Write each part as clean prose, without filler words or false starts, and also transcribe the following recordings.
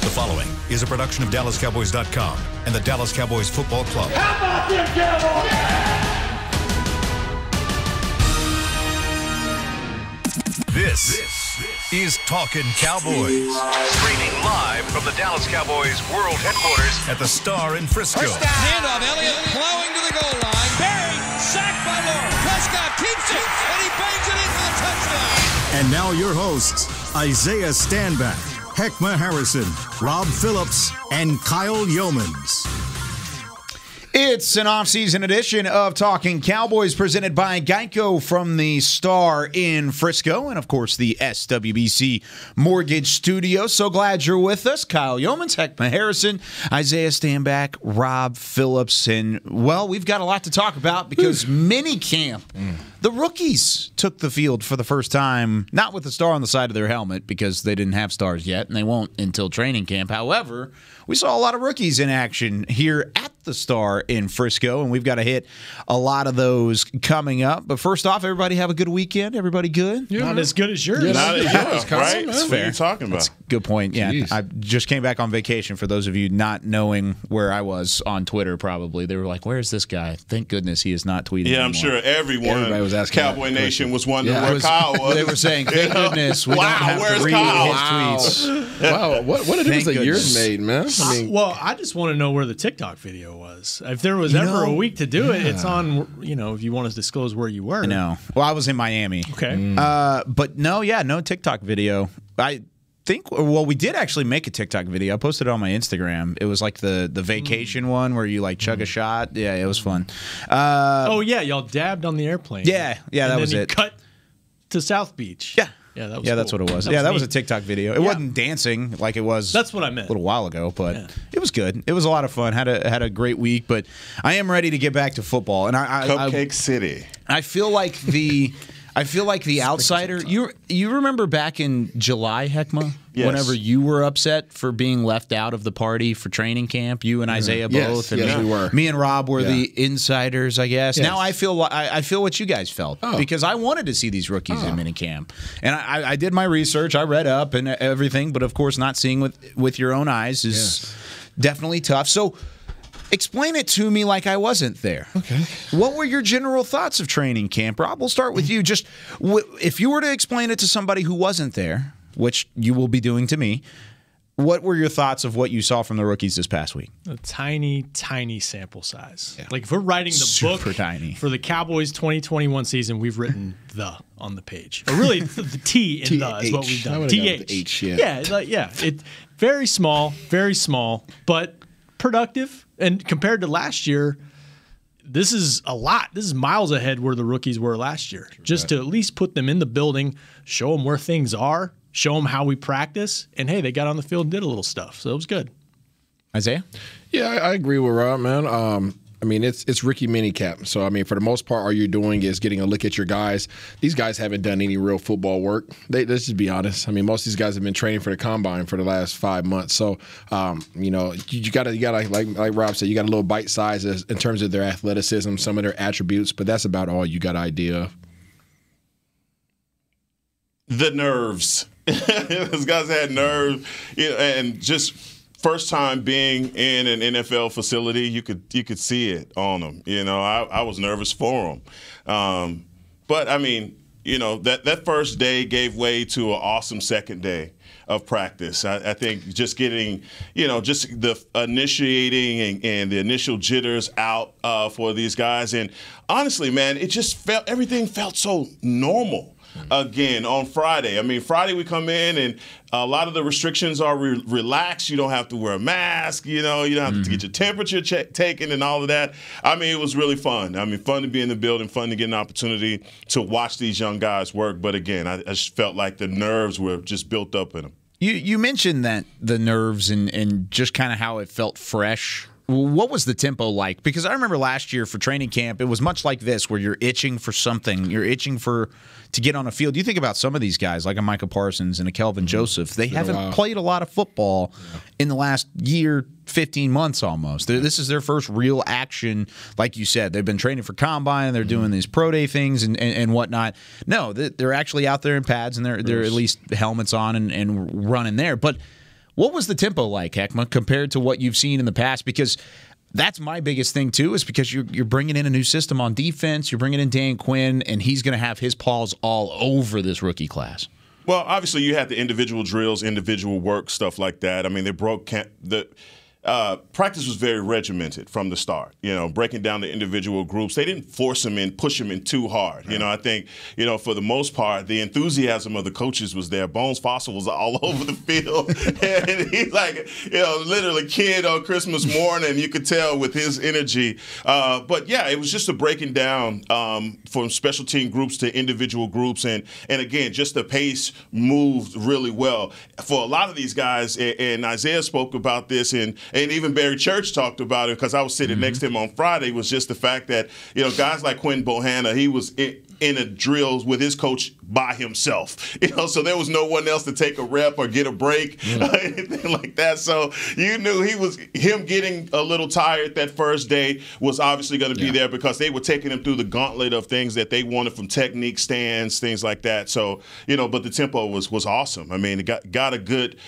The following is a production of DallasCowboys.com and the Dallas Cowboys Football Club. How about them Cowboys? This is Talkin Cowboys. Streaming live from the Dallas Cowboys World Headquarters at the Star in Frisco. Handoff, Elliott plowing to the goal line. Barry, sacked by Lawrence. Prescott keeps it, and he bangs it in for the touchdown. And now your hosts, Isaiah Stanback, Heckma Harrison, Rob Phillips, and Kyle Yeomans. It's an off-season edition of Talking Cowboys presented by Geico from the Star in Frisco and, of course, the SWBC Mortgage Studio. So glad you're with us. Kyle Yeomans, Heckma Harrison, Isaiah Stanback, Rob Phillips. And, well, we've got a lot to talk about because Minicamp, the rookies took the field for the first time, not with the star on the side of their helmet because they didn't have stars yet, and they won't until training camp. However, we saw a lot of rookies in action here at the Star in Frisco, and we've got to hit a lot of those coming up. But first off, everybody have a good weekend? Everybody good? Yeah, not as good as yours. Not as yours, right? That's What fair. are you talking about? That's a good point. Yeah, Jeez. I just came back on vacation. For those of you not knowing where I was on Twitter, probably they were like, "Where's this guy?" Thank goodness he is not tweeting. Yeah, I'm anymore. sure Everybody was asking Cowboy that Nation question. was wondering Yeah, where Kyle was. They were saying, "Thank goodness we Wow, don't have where's to read Kyle? his tweets." Wow, what a difference Thank a year's goodness. made, man. I mean, Well, I just want to know where the TikTok video was. If there was You ever know, a week to do it, it's on, if you want to disclose where you were. I know. Well, I was in Miami. Okay. But no TikTok video. I think, well, we did actually make a TikTok video. I posted it on my Instagram. It was like the vacation one where you like chug a shot. Yeah, it was fun. Oh, yeah, y'all dabbed on the airplane. Yeah, and that was then you it. cut to South Beach. Yeah. Yeah, that was Yeah, that's cool. what it was. That That was a neat. TikTok video. It wasn't dancing like it was That's what I meant. a little while ago, but Yeah. it was good. It was a lot of fun. Had a great week, but I am ready to get back to football. And Cupcake City. I feel like the outsider. You remember back in July, Heckma, Yes. whenever you were upset for being left out of the party for training camp, you and Isaiah both, and yes, me, we were. me and Rob were Yeah. the insiders, I guess. Yes. Now I feel what you guys felt because I wanted to see these rookies in minicamp, and I did my research. I read up and everything, but of course, not seeing with your own eyes is definitely tough. So. Explain it to me like I wasn't there. Okay. What were your general thoughts of training camp? Rob, we'll start with you. Just if you were to explain it to somebody who wasn't there, which you will be doing to me, what were your thoughts of what you saw from the rookies this past week? A tiny, tiny sample size. Yeah. Like if we're writing the Super book tiny. for the Cowboys 2021 season, we've written the on the page. Or really, the T in the is what we've I done. would've gone TH. with H, yeah. Yeah. It very small, but productive. And compared to last year, this is a lot. This is miles ahead where the rookies were last year. Just to at least put them in the building, show them where things are, show them how we practice, and hey, they got on the field and did a little stuff. So it was good. Isaiah? yeah, I agree with Rob, man. I mean, it's rookie minicamp. So, I mean, for the most part, all you're doing is getting a look at your guys. These guys haven't done any real football work. Let's just be honest. I mean, most of these guys have been training for the combine for the last 5 months. So, you gotta like Rob said, you got a little bite size in terms of their athleticism, some of their attributes, but that's about all you got an idea of. The nerves. Those guys had nerves, and just first time being in an NFL facility, you could see it on them. I was nervous for them, but I mean, that first day gave way to an awesome second day of practice. I think just getting, just the initiating and the initial jitters out for these guys, and honestly, man, everything felt so normal. Again, on Friday. I mean, Friday we come in and a lot of the restrictions are relaxed. You don't have to wear a mask. You don't have to get your temperature taken and all of that. I mean, it was really fun. I mean, fun to be in the building, fun to get an opportunity to watch these young guys work. But again, I just felt like the nerves were just built up in them. You mentioned that the nerves and just kind of how it felt fresh. What was the tempo like? Because I remember last year for training camp, it was much like this, where you're itching for something. You're itching to get on a field. You think about some of these guys, like a Micah Parsons and a Kelvin Joseph. They haven't played a lot of football in the last year, 15 months almost. This is their first real action. Like you said, they've been training for combine. They're doing these pro day things and whatnot. No, they're actually out there in pads, and they're at least helmets on and running there. But What was the tempo like, Heckma, compared to what you've seen in the past? Because that's my biggest thing, too, is because you're bringing in a new system on defense. You're bringing in Dan Quinn, and he's going to have his paws all over this rookie class. Well, obviously, you had the individual drills, individual work, stuff like that. I mean, they broke practice was very regimented from the start, breaking down the individual groups. They didn't force them in, push them in too hard. I think, for the most part, the enthusiasm of the coaches was there. Bones Fossil was all over the field. And he's like, literally kid on Christmas morning. You could tell with his energy. But, yeah, it was just a breaking down from special team groups to individual groups. And again, just the pace moved really well. For a lot of these guys, and Isaiah spoke about this, and even Barry Church talked about it because I was sitting next to him on Friday, was just the fact that, guys like Quinn Bohanna, he was in a drill with his coach by himself. So there was no one else to take a rep or get a break, anything like that. So you knew him getting a little tired that first day was obviously going to be there because they were taking him through the gauntlet of things that they wanted from technique, stands, things like that. So, but the tempo was awesome. I mean, it got a good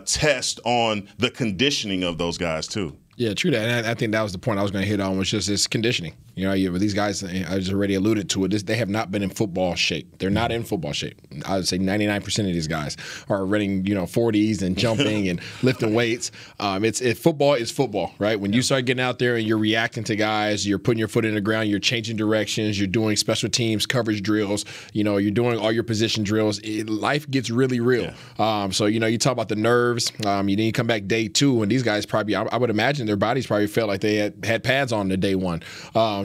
test on the conditioning of those guys too. Yeah, true that. And I think that was the point I was going to hit on, was just this conditioning. These guys, I just already alluded to it, they have not been in football shape. They're not in football shape. I would say 99% of these guys are running, 40s and jumping and lifting weights. Football is football, right? When you start getting out there and you're reacting to guys, you're putting your foot in the ground, you're changing directions, you're doing special teams coverage drills, you're doing all your position drills. Life gets really real. Yeah. So, you talk about the nerves. You come back day 2, and these guys probably, I would imagine their bodies probably felt like they had pads on the day 1.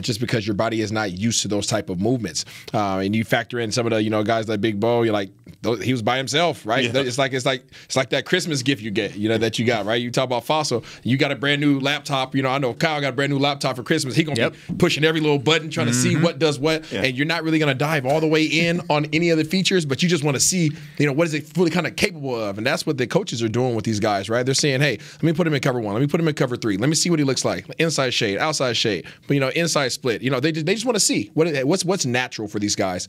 Just because your body is not used to those type of movements. And you factor in some of the, guys like Big Bo, you're like, he was by himself, right? Yeah. It's like that Christmas gift you get, that you got, right? You talk about Fossil, you got a brand new laptop. I know Kyle got a brand new laptop for Christmas. He's gonna be pushing every little button, trying to see what does what, and you're not really gonna dive all the way in on any of the features, but you just want to see, what is it fully kind of capable of, and that's what the coaches are doing with these guys, right? They're saying, hey, let me put him in cover 1, let me put him in cover 3, let me see what he looks like, inside shade, outside shade, but inside split. They just want to see what's natural for these guys.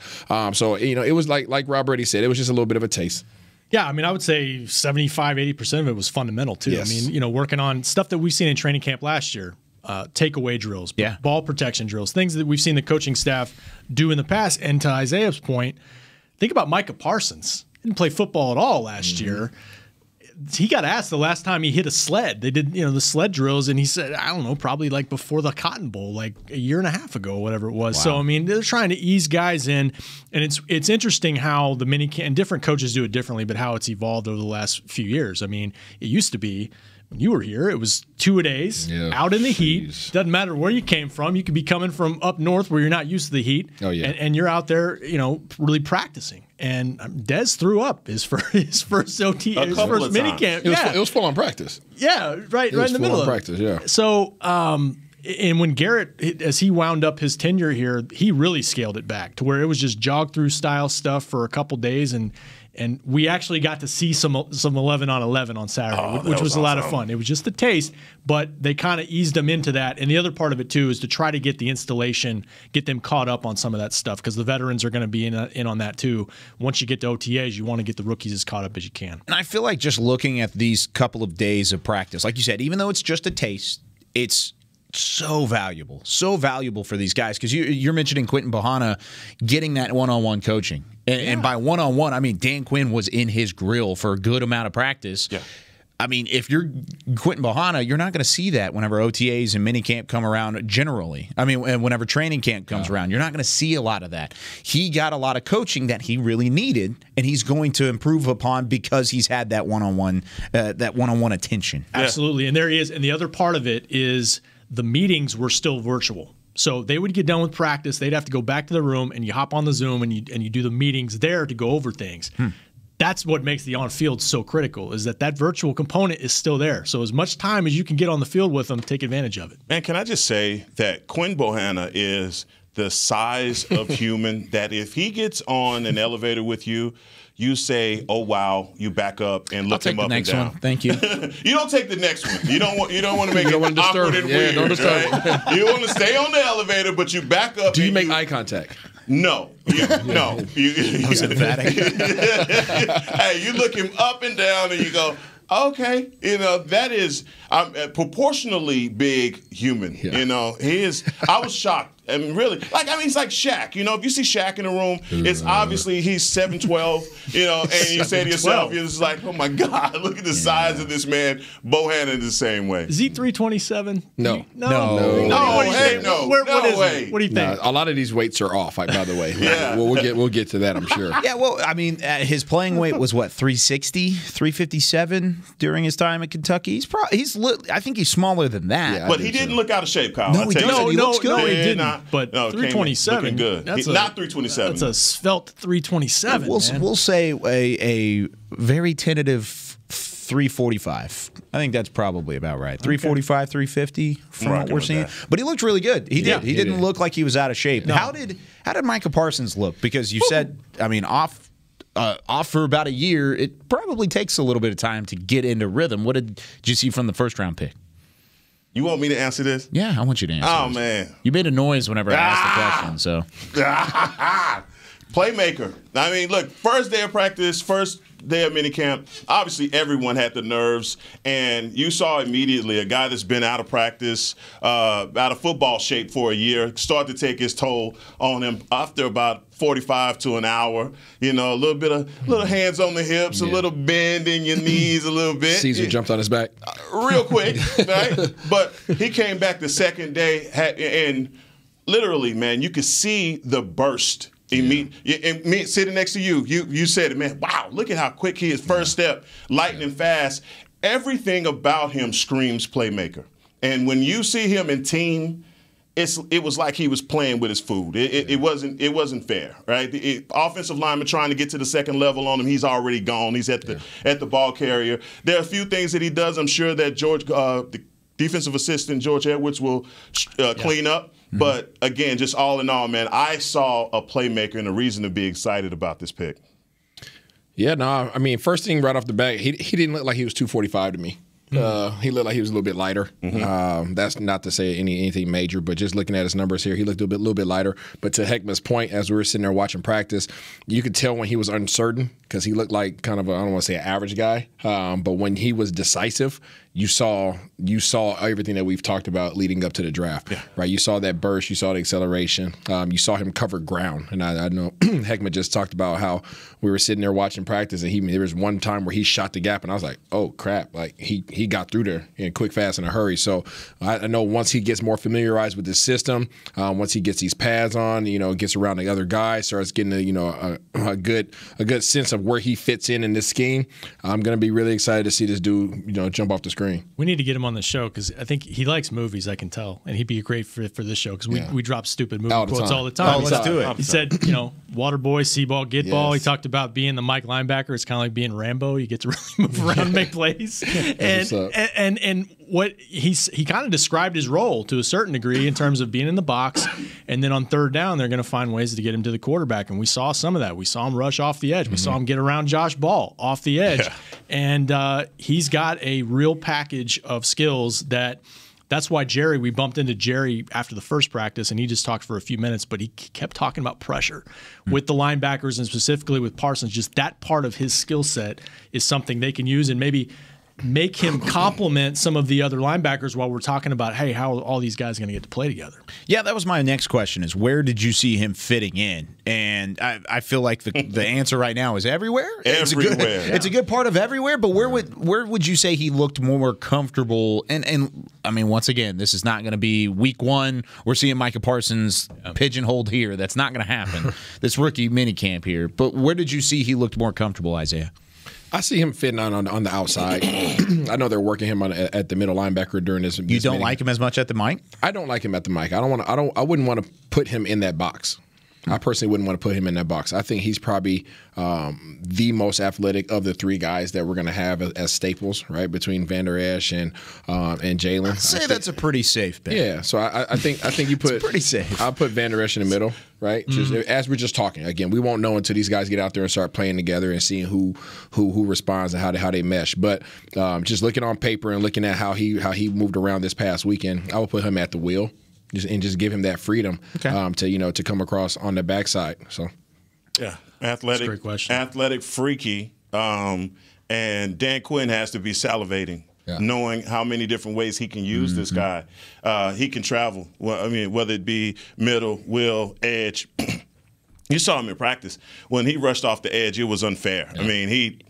So it was like Rob already said, it was just a little bit of a taste. Yeah, I mean, I would say 75-80% of it was fundamental too. Yes. I mean, working on stuff that we've seen in training camp last year, takeaway drills, ball protection drills, things that we've seen the coaching staff do in the past. And to Isaiah's point, think about Micah Parsons. He didn't play football at all last year. He got asked the last time he hit a sled. They did, the sled drills, and he said, I don't know, probably like before the Cotton Bowl, like a year and a half ago, whatever it was. Wow. So, I mean, they're trying to ease guys in, and it's interesting how the minicamp, and different coaches do it differently, but how it's evolved over the last few years. I mean, it used to be, when you were here, it was 2-a-days, out in the heat. Doesn't matter where you came from. You could be coming from up north where you're not used to the heat, and you're out there, really practicing. And Dez threw up his first OT, his first minicamp. It was full on practice. Yeah, right in the middle of practice. Yeah. So, and when Garrett, as he wound up his tenure here, he really scaled it back to where it was just jog through style stuff for a couple days, and we actually got to see some 11 on 11 on Saturday, which was a lot of fun. It was just a taste, but they kind of eased them into that. And the other part of it, too, is to try to get the installation, get them caught up on some of that stuff, because the veterans are going to be in on that, too. Once you get to OTAs, you want to get the rookies as caught up as you can. And I feel like just looking at these couple of days of practice, like you said, even though it's just a taste, it's so valuable for these guys, because you're mentioning Quentin Bohanna getting that one-on-one coaching. And by one-on-one, I mean Dan Quinn was in his grill for a good amount of practice. Yeah. I mean, if you're Quentin Bohanna, you're not going to see that whenever OTAs and minicamp come around generally. I mean, whenever training camp comes around, you're not going to see a lot of that. He got a lot of coaching that he really needed, and he's going to improve upon because he's had that one-on-one attention. Absolutely, and there he is. And the other part of it is the meetings were still virtual. So they would get done with practice. They'd have to go back to the room, and you hop on the Zoom, and you do the meetings there to go over things. That's what makes the on-field so critical, is that virtual component is still there. So as much time as you can get on the field with them, take advantage of it. And can I just say that Quinn Bohanna is the size of human that if he gets on an elevator with you, you say, "Oh wow!" You back up and look him up and down. I'll take the next one. Thank you. You don't take the next one. You don't want to make it awkward and weird. Don't disturb. Right? You want to stay on the elevator, but you back up. Do you make eye contact? No. No. That was emphatic. Hey, you look him up and down, and you go, Okay, that is a proportionally big human. Yeah. He is. I was shocked. And really, he's like Shaq. If you see Shaq in the room, it's obviously he's 7'12", and you say to yourself, you're just like, oh my God, look at the size of this man, Bohannon the same way. Is he 327? No. No. What do you think? A lot of these weights are off, by the way. Yeah. We'll get to that, I'm sure. Yeah, well, his playing weight was what, 360, 357 during his time at Kentucky. I think he's smaller than that. Yeah, but he didn't look out of shape, Kyle. No, he doesn't. He looks good. No, he didn't. But 327, looking good. That's not 327. That's a svelte 327. We'll say a very tentative 345. I think that's probably about right. 345, 350 from what we're seeing. But he looked really good. He did. He didn't look like he was out of shape. No. How did Micah Parsons look? Because you said, off for about a year, it probably takes a little bit of time to get into rhythm. What did you see from the first round pick? You want me to answer this? Yeah, I want you to answer Oh, this. Man. You made a noise whenever I asked the question, so. Playmaker. Look, first day of practice, first day of minicamp, obviously everyone had the nerves, and you saw immediately a guy that's been out of practice, out of football shape for a year, start to take his toll on him after about 45 to an hour. A little hands on the hips, a little bend in your knees a little bit. Caesar jumped on his back. Real quick, right? But he came back the second day, and literally, man, you could see the burst. Me sitting next to you said it, man. Wow, look at how quick he is. First step, lightning fast. Everything about him screams playmaker. And when you see him in team, it was like he was playing with his food. It wasn't fair, right? The offensive lineman trying to get to the second level on him, he's already gone. He's at the ball carrier. There are a few things that he does. I'm sure that the defensive assistant George Edwards will clean up. Mm-hmm. But, again, just all in all, man, I saw a playmaker and a reason to be excited about this pick. Yeah, no, first thing right off the bat, he didn't look like he was 245 to me. He looked like he was a little bit lighter. Mm-hmm. That's not to say anything major, but just looking at his numbers here, he looked a little bit lighter. But to Heckman's point, as we were sitting there watching practice, you could tell when he was uncertain because he looked like kind of I don't want to say an average guy, but when he was decisive, you saw everything that we've talked about leading up to the draft, right? You saw that burst, you saw the acceleration, you saw him cover ground. And I know Heckman just talked about how we were sitting there watching practice, and there was one time where he shot the gap, and I was like, oh crap, like he got through there in quick, fast, in a hurry. So I know once he gets more familiarized with the system, once he gets these pads on, gets around the other guys, starts getting a good sense of where he fits in this scheme. I'm gonna be really excited to see this dude, jump off the screen. We need to get him on the show because I think he likes movies, I can tell. And he'd be a great fit for this show because we drop stupid movie quotes all the time. Let's do it. He said, water boy, see ball, get ball. He talked about being the Mike linebacker. It's kind of like being Rambo. You get to really move around and make plays. And what he kind of described his role to a certain degree in terms of being in the box. And then on third down, they're going to find ways to get him to the quarterback. And we saw some of that. We saw him rush off the edge. We saw him get around Josh Ball off the edge. Yeah. And he's got a real package of skills that's why we bumped into Jerry after the first practice, and he just talked for a few minutes, but he kept talking about pressure with the linebackers and specifically with Parsons. Just that part of his skill set is something they can use and maybe make him complement some of the other linebackers while we're talking about, hey, how are all these guys going to get to play together? Yeah, that was my next question is where did you see him fitting in? And I feel like the answer right now is everywhere. Everywhere. It's a good part of everywhere, but where would you say he looked more comfortable? And once again, this is not going to be week one. We're seeing Micah Parsons pigeonholed here. That's not going to happen. This rookie minicamp here. But where did you see he looked more comfortable, Isaiah? I see him fitting on the outside. I know they're working him at the middle linebacker during this. You don't like him as much at the mic? I don't like him at the mic. I wouldn't want to put him in that box. I personally wouldn't want to put him in that box. I think he's probably the most athletic of the three guys that we're going to have as staples, right, between Van Der Esch and Jalen. I'd say that's a pretty safe bet. Yeah, so I think you put it's pretty safe. I'll put Van Der Esch in the middle, right? Just as we're just talking. Again, we won't know until these guys get out there and start playing together and seeing who responds and how they mesh. But just looking on paper and looking at how he moved around this past weekend, I would put him at the wheel. Just give him that freedom to come across on the backside. So, yeah, athletic, great question. Athletic, freaky, and And Dan Quinn has to be salivating, knowing how many different ways he can use this guy. He can travel. Well, I mean, whether it be middle, will, edge. You saw him in practice. When he rushed off the edge, it was unfair. I mean,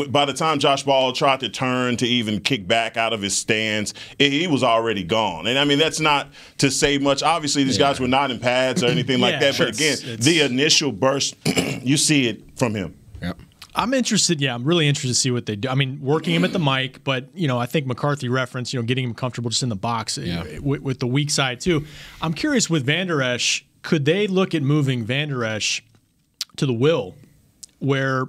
by the time Josh Ball tried to turn to even kick back out of his stance, he was already gone. And, I mean, that's not to say much. Obviously, these guys were not in pads or anything like that. But, again, the initial burst, you see it from him. Yep. I'm interested. Yeah, I'm really interested to see what they do. I mean, working him at the mic, but I think McCarthy referenced, getting him comfortable just in the box with the weak side too. I'm curious with Van Der Esch, could they look at moving Van Der Esch to the will, where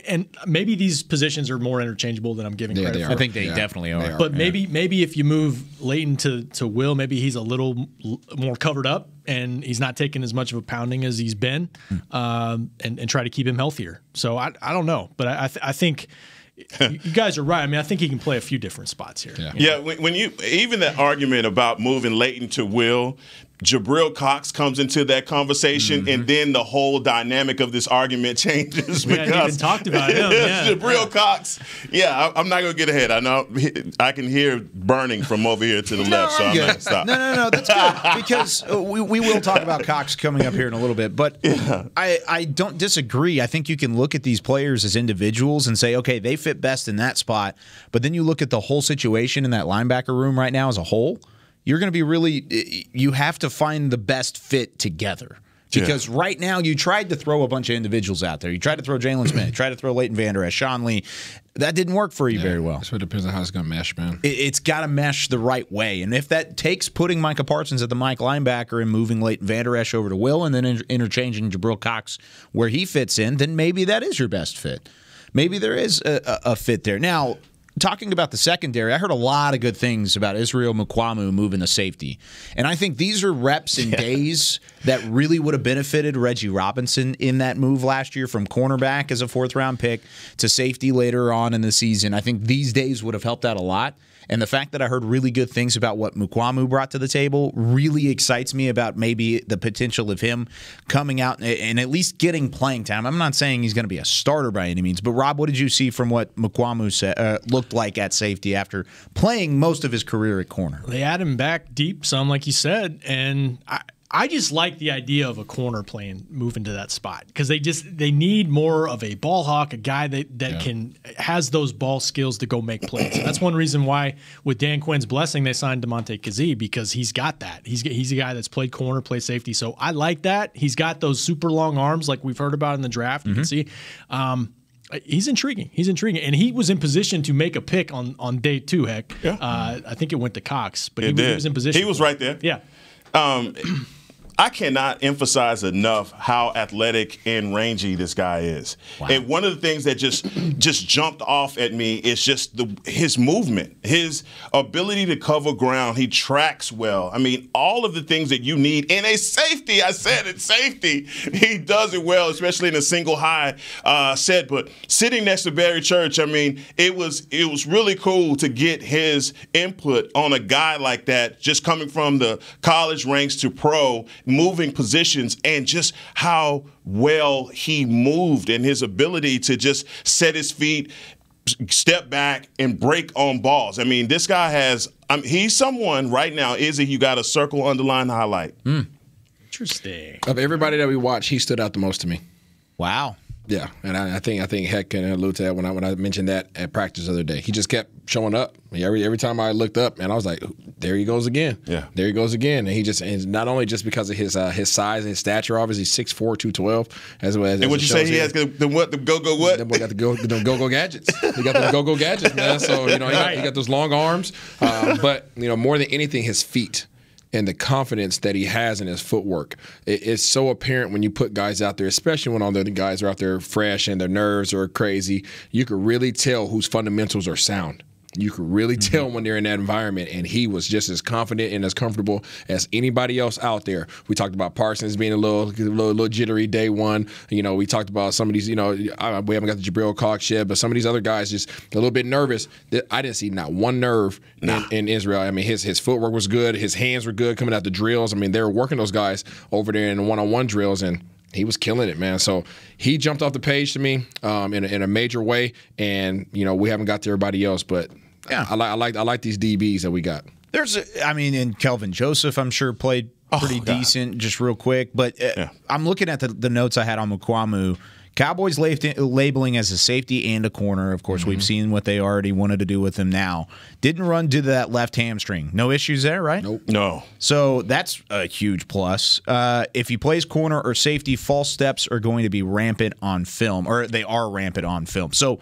and maybe these positions are more interchangeable than I'm giving credit for. I think they definitely are. But maybe if you move Leighton to Will, maybe he's a little more covered up and he's not taking as much of a pounding as he's been, and try to keep him healthier. So I don't know, but I think you guys are right. I mean, I think he can play a few different spots here. Yeah, when you even that argument about moving Leighton to Will, Jabril Cox comes into that conversation, and then the whole dynamic of this argument changes. We hadn't even talked about him. Jabril Cox. Yeah, I'm not going to get ahead. I know I can hear burning from over here to the left, so I'm not going to stop. No, that's good because we will talk about Cox coming up here in a little bit. But I don't disagree. I think you can look at these players as individuals and say, okay, they fit best in that spot. But then you look at the whole situation in that linebacker room right now as a whole. You're going to be you have to find the best fit together. Because right now you tried to throw a bunch of individuals out there. You tried to throw Jalen Smith, you tried to throw Leighton Vander Esch, Sean Lee. That didn't work for you very well. That's what depends on how it's going to mesh, man. It's got to mesh the right way. And if that takes putting Micah Parsons at the Mike linebacker and moving Leighton Vander Esch over to Will and then interchanging Jabril Cox where he fits in, then maybe that is your best fit. Maybe there is a fit there. Now, talking about the secondary, I heard a lot of good things about Israel Makwamu moving to safety. And I think these are reps and days that really would have benefited Reggie Robinson in that move last year from cornerback as a fourth-round pick to safety later on in the season. I think these days would have helped out a lot. And the fact that I heard really good things about what Makwamu brought to the table really excites me about maybe the potential of him coming out and at least getting playing time. I'm not saying he's going to be a starter by any means, but Rob, what did you see from what Makwamu looked like at safety after playing most of his career at corner? They had him back deep some, like you said, and I just like the idea of a corner moving to that spot because they need more of a ball hawk, a guy that has those ball skills to go make plays. And that's one reason why with Dan Quinn's blessing they signed DeMonte Kazee because he's got that. He's a guy that's played corner, played safety. So I like that. He's got those super long arms like we've heard about in the draft. You can see. He's intriguing. And he was in position to make a pick on day 2, heck. Yeah. I think it went to Cox, but he was in position. He was right there. Yeah. I cannot emphasize enough how athletic and rangy this guy is. Wow. And one of the things that just jumped off at me is just his movement, his ability to cover ground. He tracks well. I mean, all of the things that you need in a safety. I said it, safety. He does it well, especially in a single high set. But sitting next to Barry Church, I mean, it was really cool to get his input on a guy like that, just coming from the college ranks to pro, moving positions, and just how well he moved and his ability to just set his feet, step back, and break on balls. I mean, this guy he's someone right now, Izzy, you got a circle, underline, highlight. Interesting. Of everybody that we watch, he stood out the most to me. Wow. Yeah, and I think Heck can allude to that when I mentioned that at practice the other day. He just kept showing up. Every time I looked up, and I was like, there he goes again. Yeah, there he goes again. And and not only just because of his size and his stature, obviously 6'4", 212. As and what you say he has the go-go what? That boy got the go-go gadgets. He got the go-go gadgets, man. So he got those long arms. But more than anything, his feet. And the confidence that he has in his footwork. It's so apparent when you put guys out there, especially when all the other guys are out there fresh and their nerves are crazy. You can really tell whose fundamentals are sound. You could really tell when they're in that environment, and he was just as confident and as comfortable as anybody else out there. We talked about Parsons being a little jittery day one. We talked about some of these. We haven't got the Jabril Cox yet, but some of these other guys just a little bit nervous. I didn't see not one nerve in Israel. I mean, his footwork was good. His hands were good coming out the drills. I mean, they were working those guys over there in the one-on-one drills, and He was killing it, man. So he jumped off the page to me in a major way, and we haven't got to everybody else, but yeah, I like these DBs that we got. And Kelvin Joseph, I'm sure played pretty decent. Just real quick, but I'm looking at the notes I had on Makwamu. Cowboys labeling as a safety and a corner. Of course, we've seen what they already wanted to do with him now. Didn't run due to that left hamstring. No issues there, right? Nope. No. So that's a huge plus. If he plays corner or safety, false steps are going to be rampant on film, or they are rampant on film. So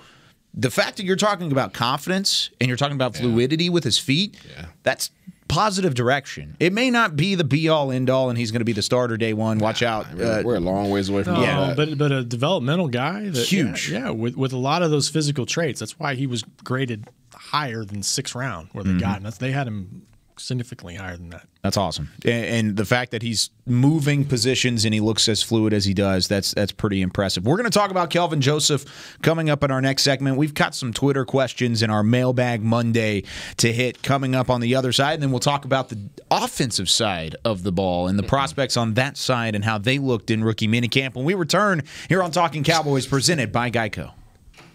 the fact that you're talking about confidence and you're talking about fluidity with his feet, that's positive direction. It may not be the be-all, end-all, and he's going to be the starter day one. Watch out. We're a long ways away from that. But a developmental guy. Huge. Yeah, with a lot of those physical traits. That's why he was graded higher than 6th round where they got him. They had him significantly higher than that. That's awesome. And the fact that he's moving positions and he looks as fluid as he does, that's pretty impressive. We're going to talk about Kelvin Joseph coming up in our next segment. We've got some Twitter questions in our Mailbag Monday to hit coming up on the other side, and then we'll talk about the offensive side of the ball and the prospects on that side and how they looked in rookie minicamp when we return here on Talkin Cowboys, presented by Geico.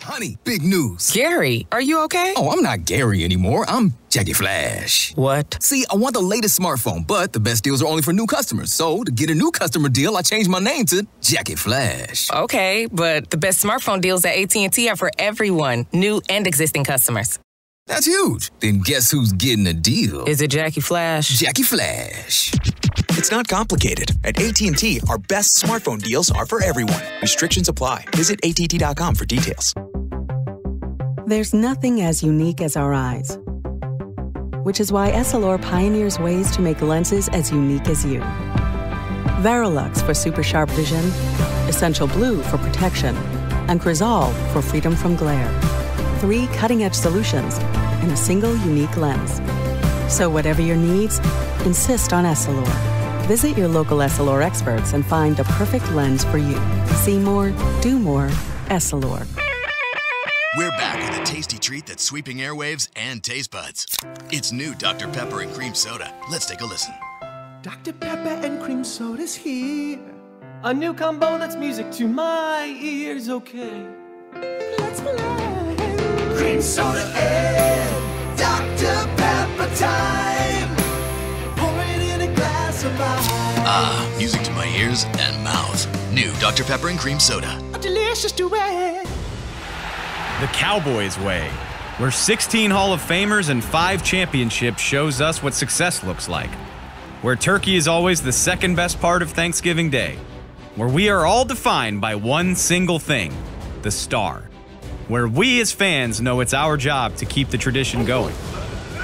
Honey, big news. Gary, are you okay? Oh, I'm not Gary anymore. I'm Jackie Flash. What? See, I want the latest smartphone, but the best deals are only for new customers. So, to get a new customer deal, I changed my name to Jackie Flash. Okay, but the best smartphone deals at AT&T are for everyone, new and existing customers. That's huge. Then guess who's getting a deal? Is it Jackie Flash? Jackie Flash. It's not complicated. At AT&T, our best smartphone deals are for everyone. Restrictions apply. Visit att.com for details. There's nothing as unique as our eyes, which is why Essilor pioneers ways to make lenses as unique as you. Verilux for super sharp vision, Essential Blue for protection, and Crizal for freedom from glare. 3 cutting-edge solutions in a single unique lens. So whatever your needs, insist on Essilor. Visit your local Essilor experts and find the perfect lens for you. See more, do more, Essilor. We're back with a tasty treat that's sweeping airwaves and taste buds. It's new Dr. Pepper and Cream Soda. Let's take a listen. Dr. Pepper and Cream Soda's here. A new combo that's music to my ears, okay. Let's play. Cream Soda and Dr. Pepper time. Pour it in a glass of ice. Music to my ears and mouth. New Dr. Pepper and Cream Soda. A delicious duet. The Cowboys way, where 16 Hall of Famers and 5 championships shows us what success looks like. Where turkey is always the second best part of Thanksgiving Day. Where we are all defined by one single thing, the star. Where we as fans know it's our job to keep the tradition going.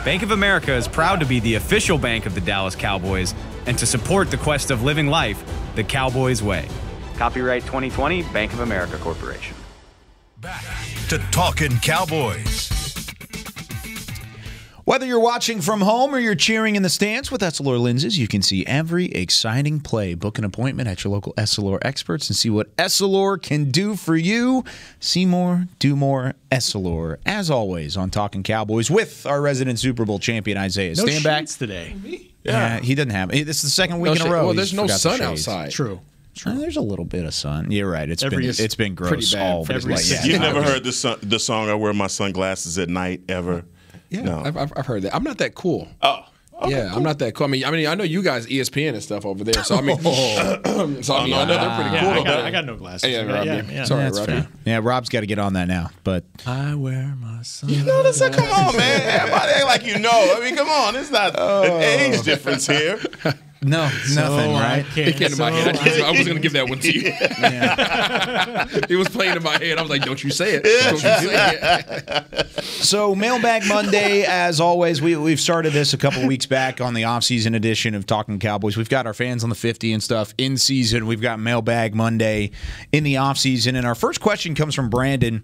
Bank of America is proud to be the official bank of the Dallas Cowboys and to support the quest of living life the Cowboys way. Copyright 2020, Bank of America Corporation. Back to Talkin Cowboys. Whether you're watching from home or you're cheering in the stands with Essilor lenses, you can see every exciting play. Book an appointment at your local Essilor experts and see what Essilor can do for you. See more, do more, Essilor. As always, on Talkin Cowboys with our resident Super Bowl champion, Isaiah. No Stand back today. Yeah, he doesn't have it. This is the second week in a row. Well, there's no sun outside. True. There's a little bit of sun. You're right. It's been gross all You've never heard the song "I Wear My Sunglasses at Night" ever? Yeah, no. I've heard that. I'm not that cool. Oh. Okay, yeah, cool. I'm not that cool. I mean, I know you guys ESPN and stuff over there. So I mean, I know they're pretty cool. I got no glasses. Yeah. Sorry, that's Robbie. fair. Yeah, Rob's got to get on that now. But I wear my sunglasses. You know this? Come on, man. Everybody act like you know. I mean, come on. It's not an age difference here. No, nothing, right? It came to my head. I was going to give that one to you. Yeah. It was playing in my head. I was like, don't you say it. Don't you say it. So, Mailbag Monday, as always, we've started this a couple weeks back on the off-season edition of Talkin Cowboys. We've got our fans on the 50 and stuff in season. We've got Mailbag Monday in the off-season. And our first question comes from Brandon.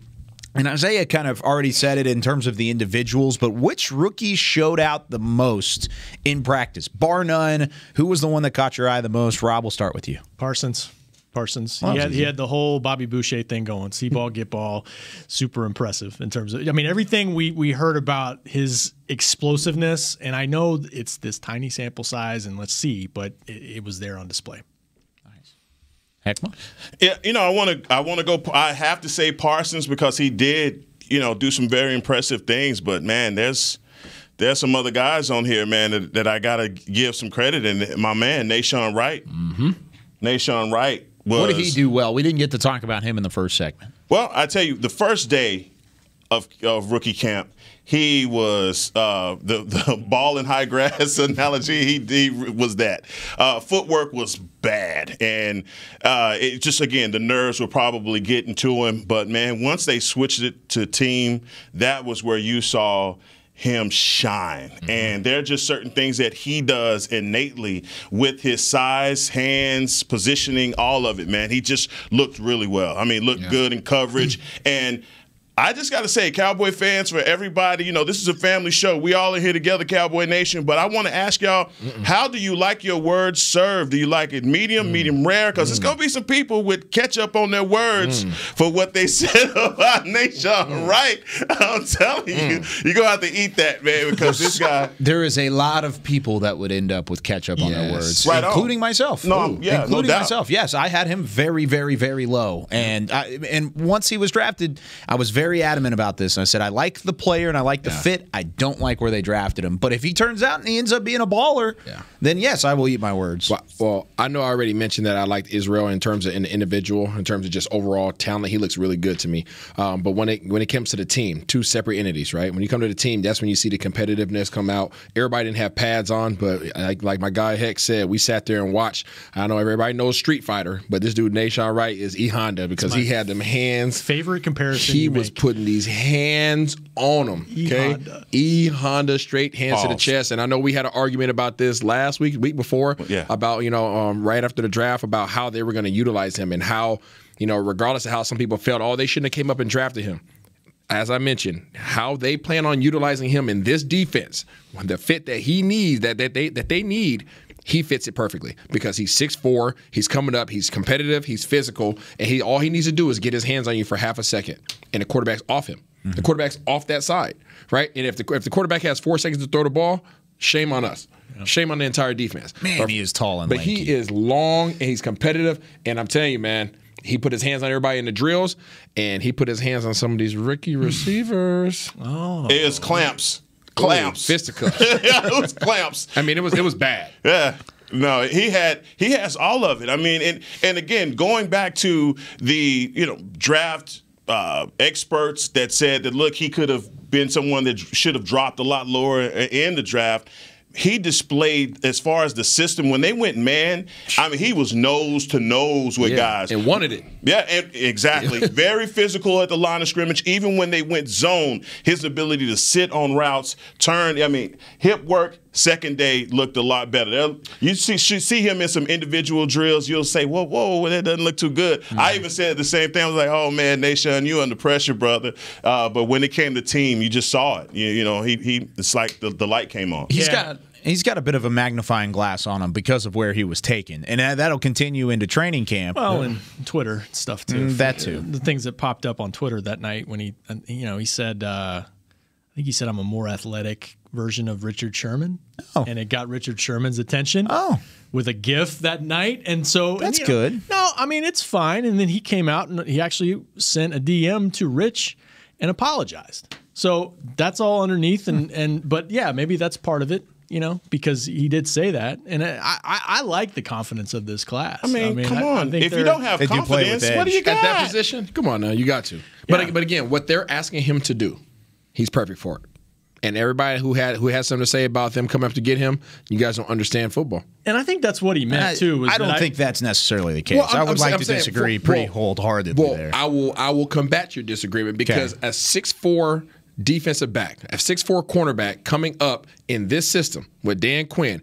And Isaiah kind of already said it in terms of the individuals, but which rookie showed out the most in practice? Bar none. Who was the one that caught your eye the most? Rob, we'll start with you. Parsons. He had the whole Bobby Boucher thing going. See ball, get ball. Super impressive in terms of, I mean, everything we heard about his explosiveness, and I know it's this tiny sample size, and let's see, but it was there on display. Heckma? Yeah, I want to go. I have to say Parsons because he did, do some very impressive things. But man, there's some other guys on here, man, that I gotta give some credit. And my man, Nashawn Wright. Mm-hmm. Nashawn Wright was. What did he do well? We didn't get to talk about him in the first segment. Well, I tell you, the first day of rookie camp, he was the ball in high grass analogy. He was that. Footwork was bad, and it just, again, the nerves were probably getting to him. But man, once they switched it to team, that was where you saw him shine. Mm-hmm. And there are just certain things that he does innately with his size, hands, positioning, all of it, man. He just looked really well. I mean, looked good in coverage. And I just got to say, Cowboy fans, for everybody, this is a family show. We all are here together, Cowboy Nation. But I want to ask y'all, how do you like your words served? Do you like it medium, medium rare? Because there's going to be some people with ketchup on their words for what they said about Nashawn Wright. I'm telling you, you're going to have to eat that, man, because this guy. There is a lot of people that would end up with ketchup on their words, right, including myself. No doubt. Myself. Yes, I had him very, very, very low. And once he was drafted, I was very adamant about this. And I said, I like the player and I like the fit. I don't like where they drafted him. But if he turns out and he ends up being a baller, then yes, I will eat my words. Well, I know I already mentioned that I liked Israel in terms of an individual, in terms of just overall talent. He looks really good to me. But when it comes to the team, two separate entities, right? When you come to the team, that's when you see the competitiveness come out. Everybody didn't have pads on, but like my guy Heck said, we sat there and watched. I know everybody knows Street Fighter, but this dude Nashawn Wright is E-Honda because he had them hands. Favorite comparison he was putting these hands on him. Okay, E-Honda, straight hands to the chest. And I know we had an argument about this last week before, about right after the draft, about how they were going to utilize him and how, regardless of how some people felt, they shouldn't have came up and drafted him. As I mentioned, how they plan on utilizing him in this defense, the fit that he needs, that they need. He fits it perfectly because he's 6'4", he's coming up, he's competitive, he's physical, and all he needs to do is get his hands on you for half a second, and the quarterback's off him. Mm-hmm. The quarterback's off that side, right? And if the quarterback has 4 seconds to throw the ball, shame on us. Shame on the entire defense. Man, he is tall and lanky. He is long, and he's competitive, and I'm telling you, man, he put his hands on everybody in the drills, and he put his hands on some of these rookie receivers. It was clamps. Clamps. Fisticuffs. It was clamps. I mean, it was bad. Yeah. No, he has all of it. I mean, and again, going back to the draft experts that said that, look, he could have been someone that should have dropped a lot lower in the draft. He displayed, as far as the system, when they went man, I mean, he was nose to nose with guys. And wanted it. Yeah, exactly. Very physical at the line of scrimmage. Even when they went zone, his ability to sit on routes, turn, hip work, second day looked a lot better. You should see him in some individual drills. You'll say, whoa, that doesn't look too good. Mm-hmm. I even said the same thing. I was like, oh, man, Nashawn, you under pressure, brother. But when it came to team, you just saw it. It's like the light came on. He's got a bit of a magnifying glass on him because of where he was taken. And that'll continue into training camp. Well, and Twitter stuff, too. That, too. The things that popped up on Twitter that night when he said, I think he said, I'm a more athletic version of Richard Sherman. Oh. And it got Richard Sherman's attention. Oh. With a GIF that night. And so that's good. No, I mean, it's fine. And then he came out and he actually sent a DM to Rich and apologized. So that's all underneath. But yeah, maybe that's part of it. Because he did say that. And I like the confidence of this class. I mean come on. If you don't have confidence, what do you got? At that position? Come on now, you got to. But again, what they're asking him to do, he's perfect for it. And everybody who has something to say about them coming up to get him, you guys don't understand football. And I think that's what he meant, too. I don't think that's necessarily the case. I would like to disagree pretty wholeheartedly there. I will combat your disagreement because a 6'4" defensive back, a 6'4" cornerback coming up in this system with Dan Quinn,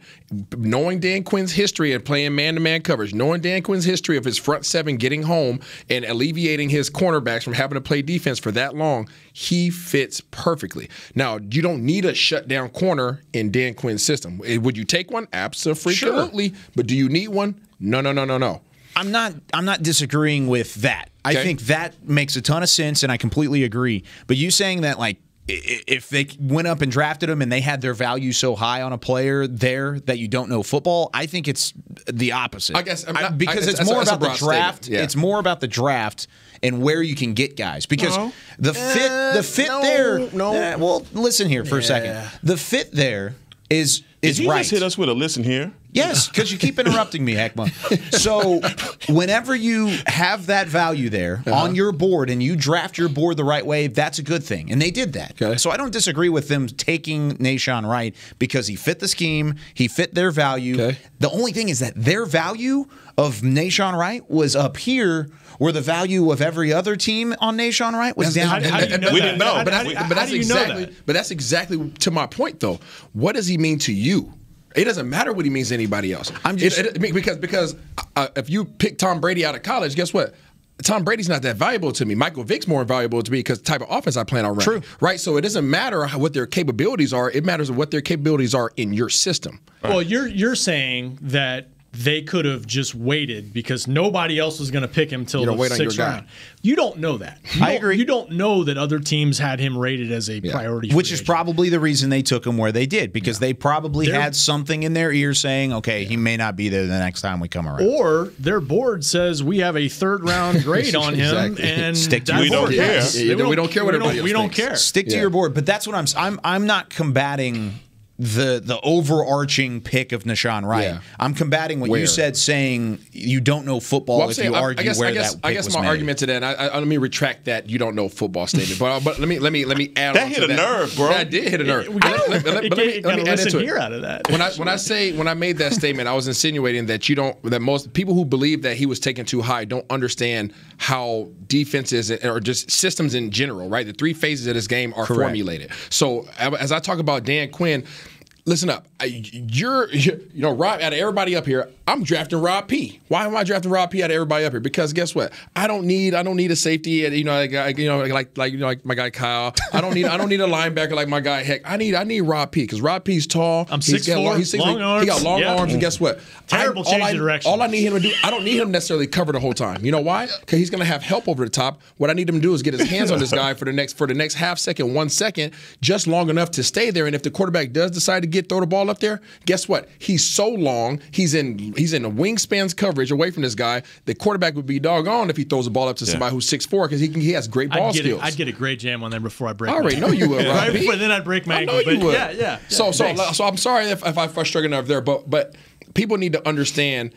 knowing Dan Quinn's history of playing man-to-man coverage, knowing Dan Quinn's history of his front seven getting home and alleviating his cornerbacks from having to play defense for that long, he fits perfectly. Now, you don't need a shutdown corner in Dan Quinn's system. Would you take one? Absolutely. Sure. But do you need one? No. I'm not disagreeing with that. Okay. I think that makes a ton of sense, and I completely agree. But you saying that, like, if they went up and drafted him and they had their value so high on a player there that you don't know football, I think it's the opposite. I guess because it's more about the draft. Yeah. It's more about the draft and where you can get guys. Because the fit there. Well, listen here for a second. The fit there is Did you right. just hit us with a listen here? Yes, because you keep interrupting me, Heckma. So whenever you have that value there on your board and you draft your board the right way, that's a good thing. And they did that. Okay. So I don't disagree with them taking Nahshon Wright because he fit the scheme, he fit their value. Okay. The only thing is that their value of Nahshon Wright was up here where the value of every other team on Nahshon Wright was down. How do you know we didn't know. But that's exactly to my point, though. What does he mean to you? It doesn't matter what he means to anybody else. Because if you pick Tom Brady out of college, guess what? Tom Brady's not that valuable to me. Michael Vick's more valuable to me because the type of offense I plan on running. True. Right? So it doesn't matter what their capabilities are. It matters what their capabilities are in your system. Well, you're saying that they could have just waited because nobody else was going to pick him till the 6th round. You don't know that. I agree. You don't know that other teams had him rated as a priority. Which is probably the reason they took him where they did, because they probably had something in their ear saying, okay, he may not be there the next time we come around. Or their board says we have a 3rd round grade on him, and stick to your board. We don't care what everybody else We don't thinks. care. Stick to your board. But that's what I'm not combating the overarching pick of Nahshon Wright. Yeah. I'm combating what you said, saying you don't know football if you argue where that pick was made. I guess my argument to that, and let me retract that you don't know football statement. But let me add that on hit to a nerve, bro. That did hit a nerve. Let me add into it. Out of that. When I made that statement, I was insinuating that most people who believe that he was taken too high don't understand how defenses or just systems in general, right? The 3 phases of this game are formulated. So as I talk about Dan Quinn, listen up. Rob, out of everybody up here, I'm drafting Rob P. Why am I drafting Rob P out of everybody up here? Because guess what? I don't need a safety, like my guy Kyle. I don't need a linebacker like my guy Heck. I need Rob P because Rob P's tall. I'm 6'4", long arms. He got long arms, and guess what? Terrible change of direction. All I need him to do, I don't need him necessarily cover the whole time. You know why? Because he's going to have help over the top. What I need him to do is get his hands on this guy for the next half second, 1 second, just long enough to stay there. And if the quarterback does decide to throw the ball up there, guess what? He's so long. He's in a wingspan's coverage away from this guy. The quarterback would be doggone if he throws the ball up to somebody who's 6'4" because he has great ball skills. I'd get a great jam on there before I break. I already know you would. Right before then I'd break my ankle. I know you would. Yeah. So I'm sorry if I frustrated enough there, but people need to understand.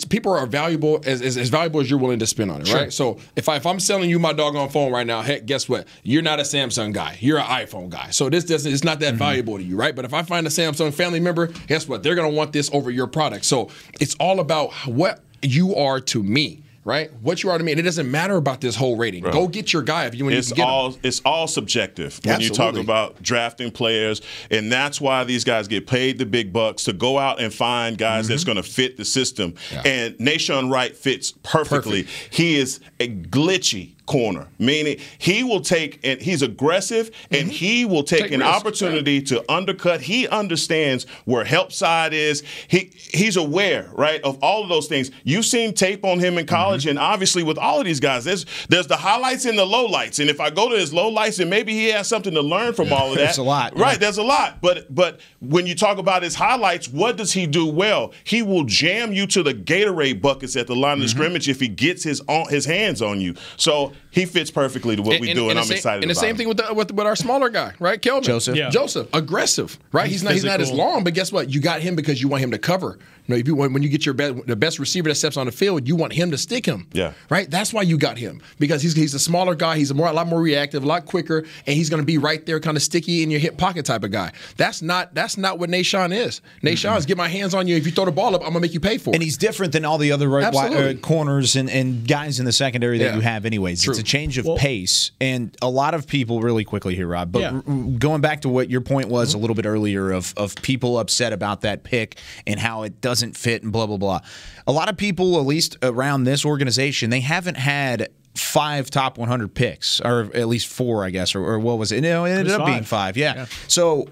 People are valuable as valuable as you're willing to spend on it, right? So if I'm selling you my doggone phone right now, heck, guess what? You're not a Samsung guy. You're an iPhone guy. So it's not that valuable to you, right? But if I find a Samsung family member, guess what? They're gonna want this over your product. So it's all about what you are to me. Right? What you are to me. And it doesn't matter about this whole rating. Right. Go get your guy if you want to get him. It's all subjective when you talk about drafting players. And that's why these guys get paid the big bucks to go out and find guys that's going to fit the system. Yeah. And Nahshon Wright fits perfectly. He is a glitchy corner, meaning he will take, and he's aggressive, and he will take an opportunity to undercut. He understands where help side is. He's aware, right, of all of those things. You've seen tape on him in college, and obviously with all of these guys, there's the highlights and the lowlights. And if I go to his lowlights, and maybe he has something to learn from all of that. There's a lot. Right, there's a lot. But when you talk about his highlights, what does he do well? He will jam you to the Gatorade buckets at the line of scrimmage if he gets his hands on you. So he fits perfectly to what we do, and I'm excited about it. And the same thing with our smaller guy, right? Kelvin. Joseph. Aggressive, right? He's not as long, but guess what? You got him because you want him to cover. You know, when you get the best receiver that steps on the field, you want him to stick him. Yeah. Right? That's why you got him. Because he's a smaller guy, he's a lot more reactive, a lot quicker, and he's gonna be right there, kind of sticky in your hip pocket type of guy. That's not what Nahshon is. Nahshon is get my hands on you. If you throw the ball up, I'm gonna make you pay for it. And he's different than all the other corners and guys in the secondary that you have anyways. True. It's a change of pace. And a lot of people, really quickly here, Rob, but going back to what your point was a little bit earlier of people upset about that pick and how it doesn't fit and blah, blah, blah. A lot of people, at least around this organization, they haven't had 5 top 100 picks, or at least 4, I guess, or what was it? No, it ended up being 5. Yeah. So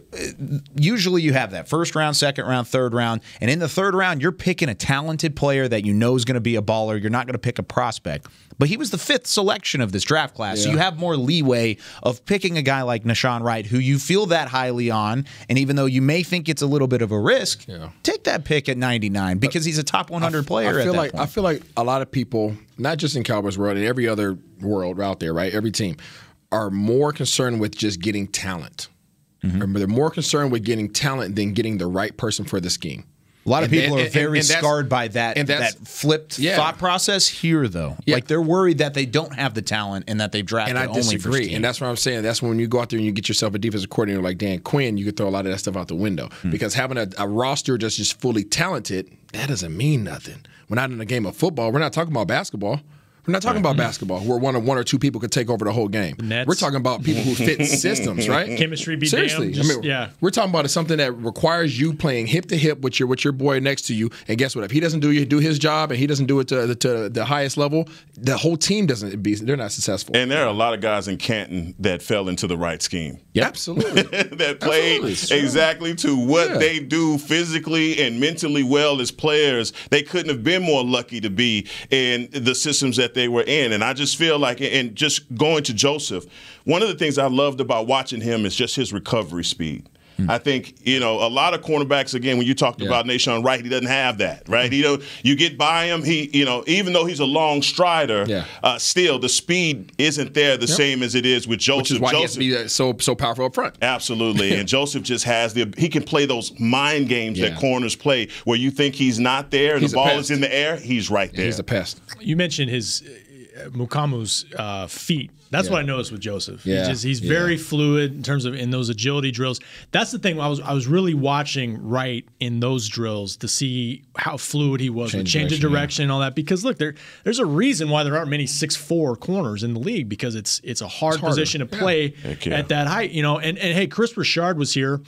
usually you have that first round, second round, third round, and in the third round, you're picking a talented player that you know is going to be a baller. You're not going to pick a prospect. but he was the 5th selection of this draft class. So you have more leeway of picking a guy like Nahshon Wright, who you feel that highly on, and even though you may think it's a little bit of a risk, take that pick at 99 because he's a top 100 player. I feel like a lot of people, not just in Cowboys world, in every other world out there, right? Every team are more concerned with just getting talent. They're more concerned with getting talent than getting the right person for the scheme. A lot of people are very scarred by that flipped thought process here, though. Like they're worried that they don't have the talent and that they've drafted only for scheme. And I disagree. And that's what I'm saying. That's when you go out there and you get yourself a defensive coordinator like Dan Quinn, you could throw a lot of that stuff out the window. Because having a roster just fully talented, that doesn't mean nothing. We're not in a game of football. We're not talking about basketball. We're not talking about basketball where one or two people could take over the whole game. We're talking about people who fit systems, right? Chemistry be seriously. damned. We're talking about something that requires you playing hip to hip with your boy next to you. And guess what? If he doesn't do his job and he doesn't do it to the highest level, the whole team they're not successful. And there are a lot of guys in Canton that fell into the right scheme. Absolutely. That played exactly to what they do physically and mentally well as players. They couldn't have been more lucky to be in the systems that they were in. And I just feel like, and just going to Joseph, one of the things I loved about watching him is just his recovery speed. I think, a lot of cornerbacks, again, when you talked about Nahshon Wright, he doesn't have that, right? You get by him, even though he's a long strider, still the speed isn't there the same as it is with Joseph. Which is why he has to be so powerful up front. Absolutely. And Joseph just has he can play those mind games that corners play where you think he's not there and the ball is in the air, he's right there. He's a pest. You mentioned his Mukamu's feet. That's what I noticed with Joseph. He's very fluid in terms of in those agility drills. That's the thing. I was really watching Wright in those drills to see how fluid he was with change of direction and all that. Because look, there's a reason why there aren't many 6'4" corners in the league because it's a hard position to play at that height. And hey, Chris Richard was here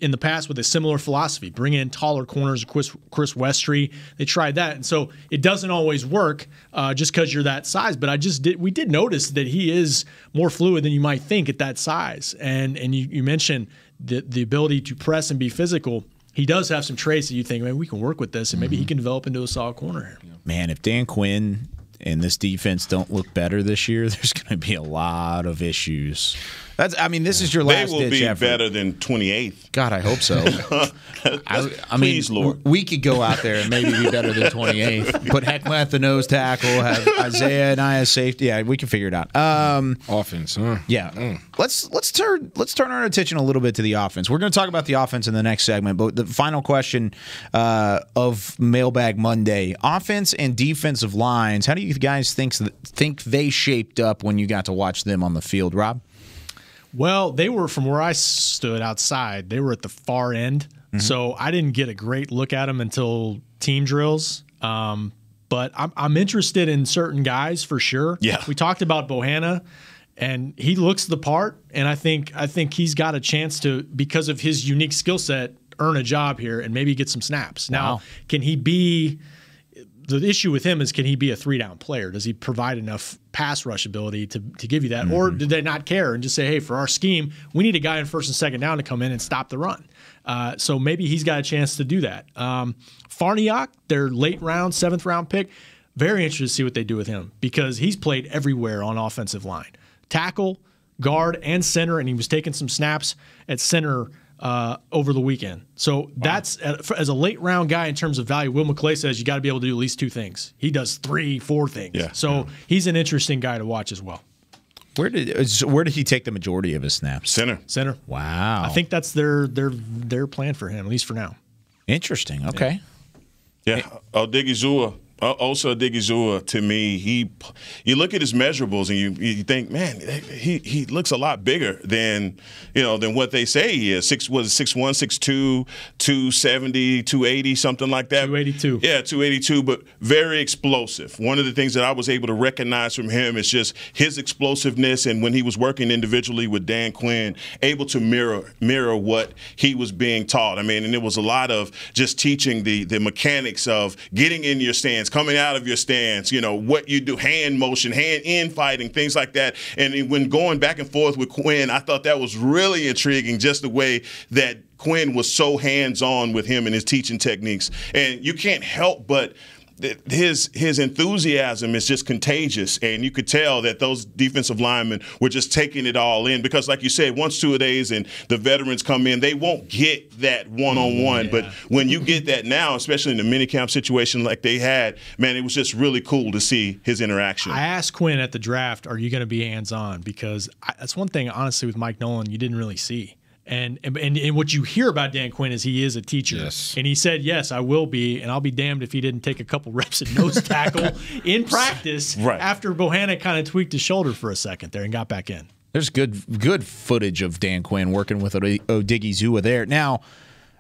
in the past with a similar philosophy, bring in taller corners, Chris Westry. They tried that, and so it doesn't always work just because you're that size. But we did notice that he is more fluid than you might think at that size. And you mentioned the ability to press and be physical. He does have some traits that you think, man, we can work with this, and maybe he can develop into a solid corner here. Man, if Dan Quinn and this defense don't look better this year, there's going to be a lot of issues. This is your last ditch effort. They will be better than 28th. God, I hope so. Please, Lord. We could go out there and maybe be better than 28th. Put Heckma at the nose tackle, have Isaiah and I as safety. Yeah, we can figure it out. Offense, huh? Yeah. Let's turn our attention a little bit to the offense. We're going to talk about the offense in the next segment, but the final question of Mailbag Monday: offense and defensive lines. How do you guys think they shaped up when you got to watch them on the field, Rob? Well, they were, from where I stood outside, they were at the far end. So I didn't get a great look at them until team drills. But I'm interested in certain guys for sure. Yeah. We talked about Bohanna, and he looks the part. And I think he's got a chance to, because of his unique skill set, earn a job here and maybe get some snaps. Now, can he be – the issue with him is, can he be a 3-down player? Does he provide enough pass rush ability to give you that? Or did they not care and just say, hey, for our scheme, we need a guy in first and second down to come in and stop the run? So maybe he's got a chance to do that. Farniok, their late round, 7th round pick, very interested to see what they do with him because he's played everywhere on offensive line. Tackle, guard, and center, and he was taking some snaps at center over the weekend. So that's, as a late round guy in terms of value, Will McClay says you got to be able to do at least 2 things. He does 3, 4 things. So he's an interesting guy to watch as well. Where did he take the majority of his snaps? Center. Wow. I think that's their plan for him, at least for now. Interesting. Okay. Yeah. Odigizua. Osa Odigizua, to me, you look at his measurables and you think, man, he looks a lot bigger than what they say he is. 6'1", 6'2", 270, 280, something like that. 282. Yeah, 282, but very explosive. One of the things that I was able to recognize from him is just his explosiveness, and when he was working individually with Dan Quinn, able to mirror what he was being taught. And it was a lot of just teaching the mechanics of getting in your stance, coming out of your stance, what you do, hand motion, hand in fighting, things like that. And when going back and forth with Quinn, I thought that was really intriguing, just the way that Quinn was so hands-on with him and his teaching techniques. And you can't help but his enthusiasm is just contagious, and you could tell that those defensive linemen were just taking it all in because, like you said, once 2 days and the veterans come in, they won't get that one-on-one. But when you get that now, especially in the minicamp situation like they had, man, it was just really cool to see his interaction. I asked Quinn at the draft, are you going to be hands-on? Because that's one thing, honestly, with Mike Nolan you didn't really see. And what you hear about Dan Quinn is he is a teacher. Yes. And he said, yes, I will be, and I'll be damned if he didn't take a couple reps at nose tackle in practice after Bohanna kind of tweaked his shoulder for a second there and got back in. There's good footage of Dan Quinn working with Odigizua there. Now,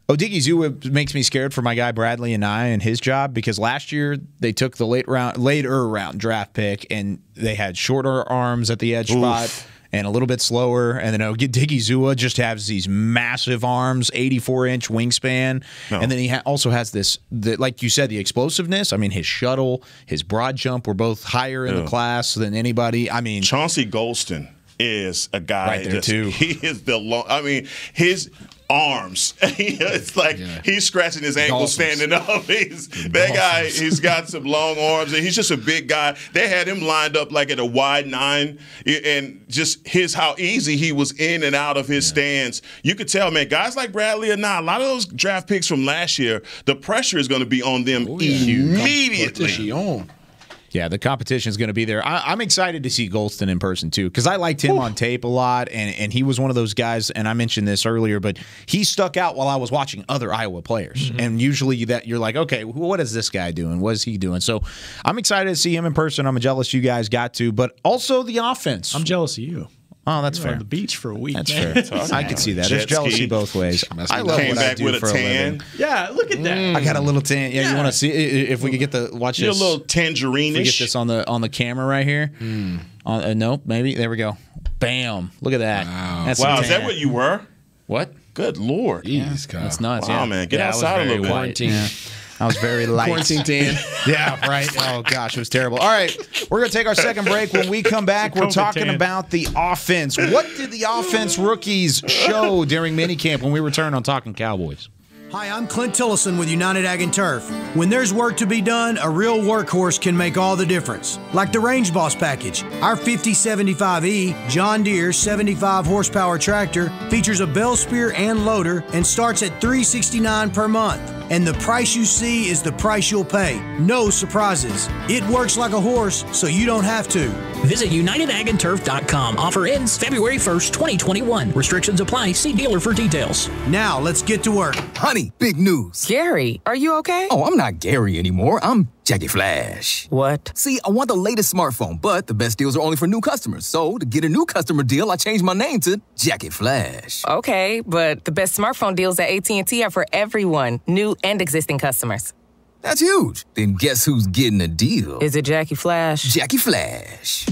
Odigizua makes me scared for my guy Bradley and his job because last year they took the later round draft pick and they had shorter arms at the edge spot and a little bit slower. And then Odigizua just has these massive arms, 84-inch wingspan. No. And then he also has like you said, the explosiveness. I mean, his shuttle, his broad jump were both higher in the class than anybody. I mean, Chauncey Golston is a guy right there too. He is his arms. It's like he's scratching his ankles standing up. He's got some long arms, and he's just a big guy. They had him lined up like at a wide 9, and just how easy he was in and out of his stance. You could tell, man, guys like Bradley and a lot of those draft picks from last year, the pressure is going to be on them immediately. Yeah, the competition is going to be there. I'm excited to see Golston in person, too, because I liked him on tape a lot, and he was one of those guys, and I mentioned this earlier, but he stuck out while I was watching other Iowa players. Mm-hmm. And usually that you're like, okay, what is this guy doing? What is he doing? So I'm excited to see him in person. I'm jealous you guys got to, but also the offense. I'm jealous of you. Oh, that's fair. On the beach for a week. That's fair. I can see that. There's jealousy both ways. I love what I do for a living. Yeah, look at that. I got a little tan. Yeah, you want to see if we could get watch this? A little tangerine-ish. If we get this on the camera right here. Nope, maybe. There we go. Bam. Look at that. Wow, is that what you were? What? Good Lord. Jeez, that's nuts. Wow, man. Get outside a little bit. Quarantine. Yeah. I was very light. Quarantine tan. Yeah, right. Oh, gosh, it was terrible. All right, we're going to take our second break. When we come back, we're talking about the offense. What did the offense rookies show during minicamp when we return on Talkin Cowboys? Hi, I'm Clint Tillison with United Ag and Turf. When there's work to be done, a real workhorse can make all the difference. Like the Range Boss package. Our 5075E John Deere 75 horsepower tractor features a bell spear and loader and starts at $369 per month. And the price you see is the price you'll pay. No surprises. It works like a horse, so you don't have to. Visit UnitedAgAndTurf.com. Offer ends February 1st, 2021. Restrictions apply. See dealer for details. Now, let's get to work. Honey, big news. Gary, are you okay? Oh, I'm not Gary anymore. I'm Jackie Flash. What? See, I want the latest smartphone, but the best deals are only for new customers. So, to get a new customer deal, I changed my name to Jackie Flash. Okay, but the best smartphone deals at AT&T are for everyone, new and existing customers. That's huge. Then guess who's getting a deal? Is it Jackie Flash? Jackie Flash.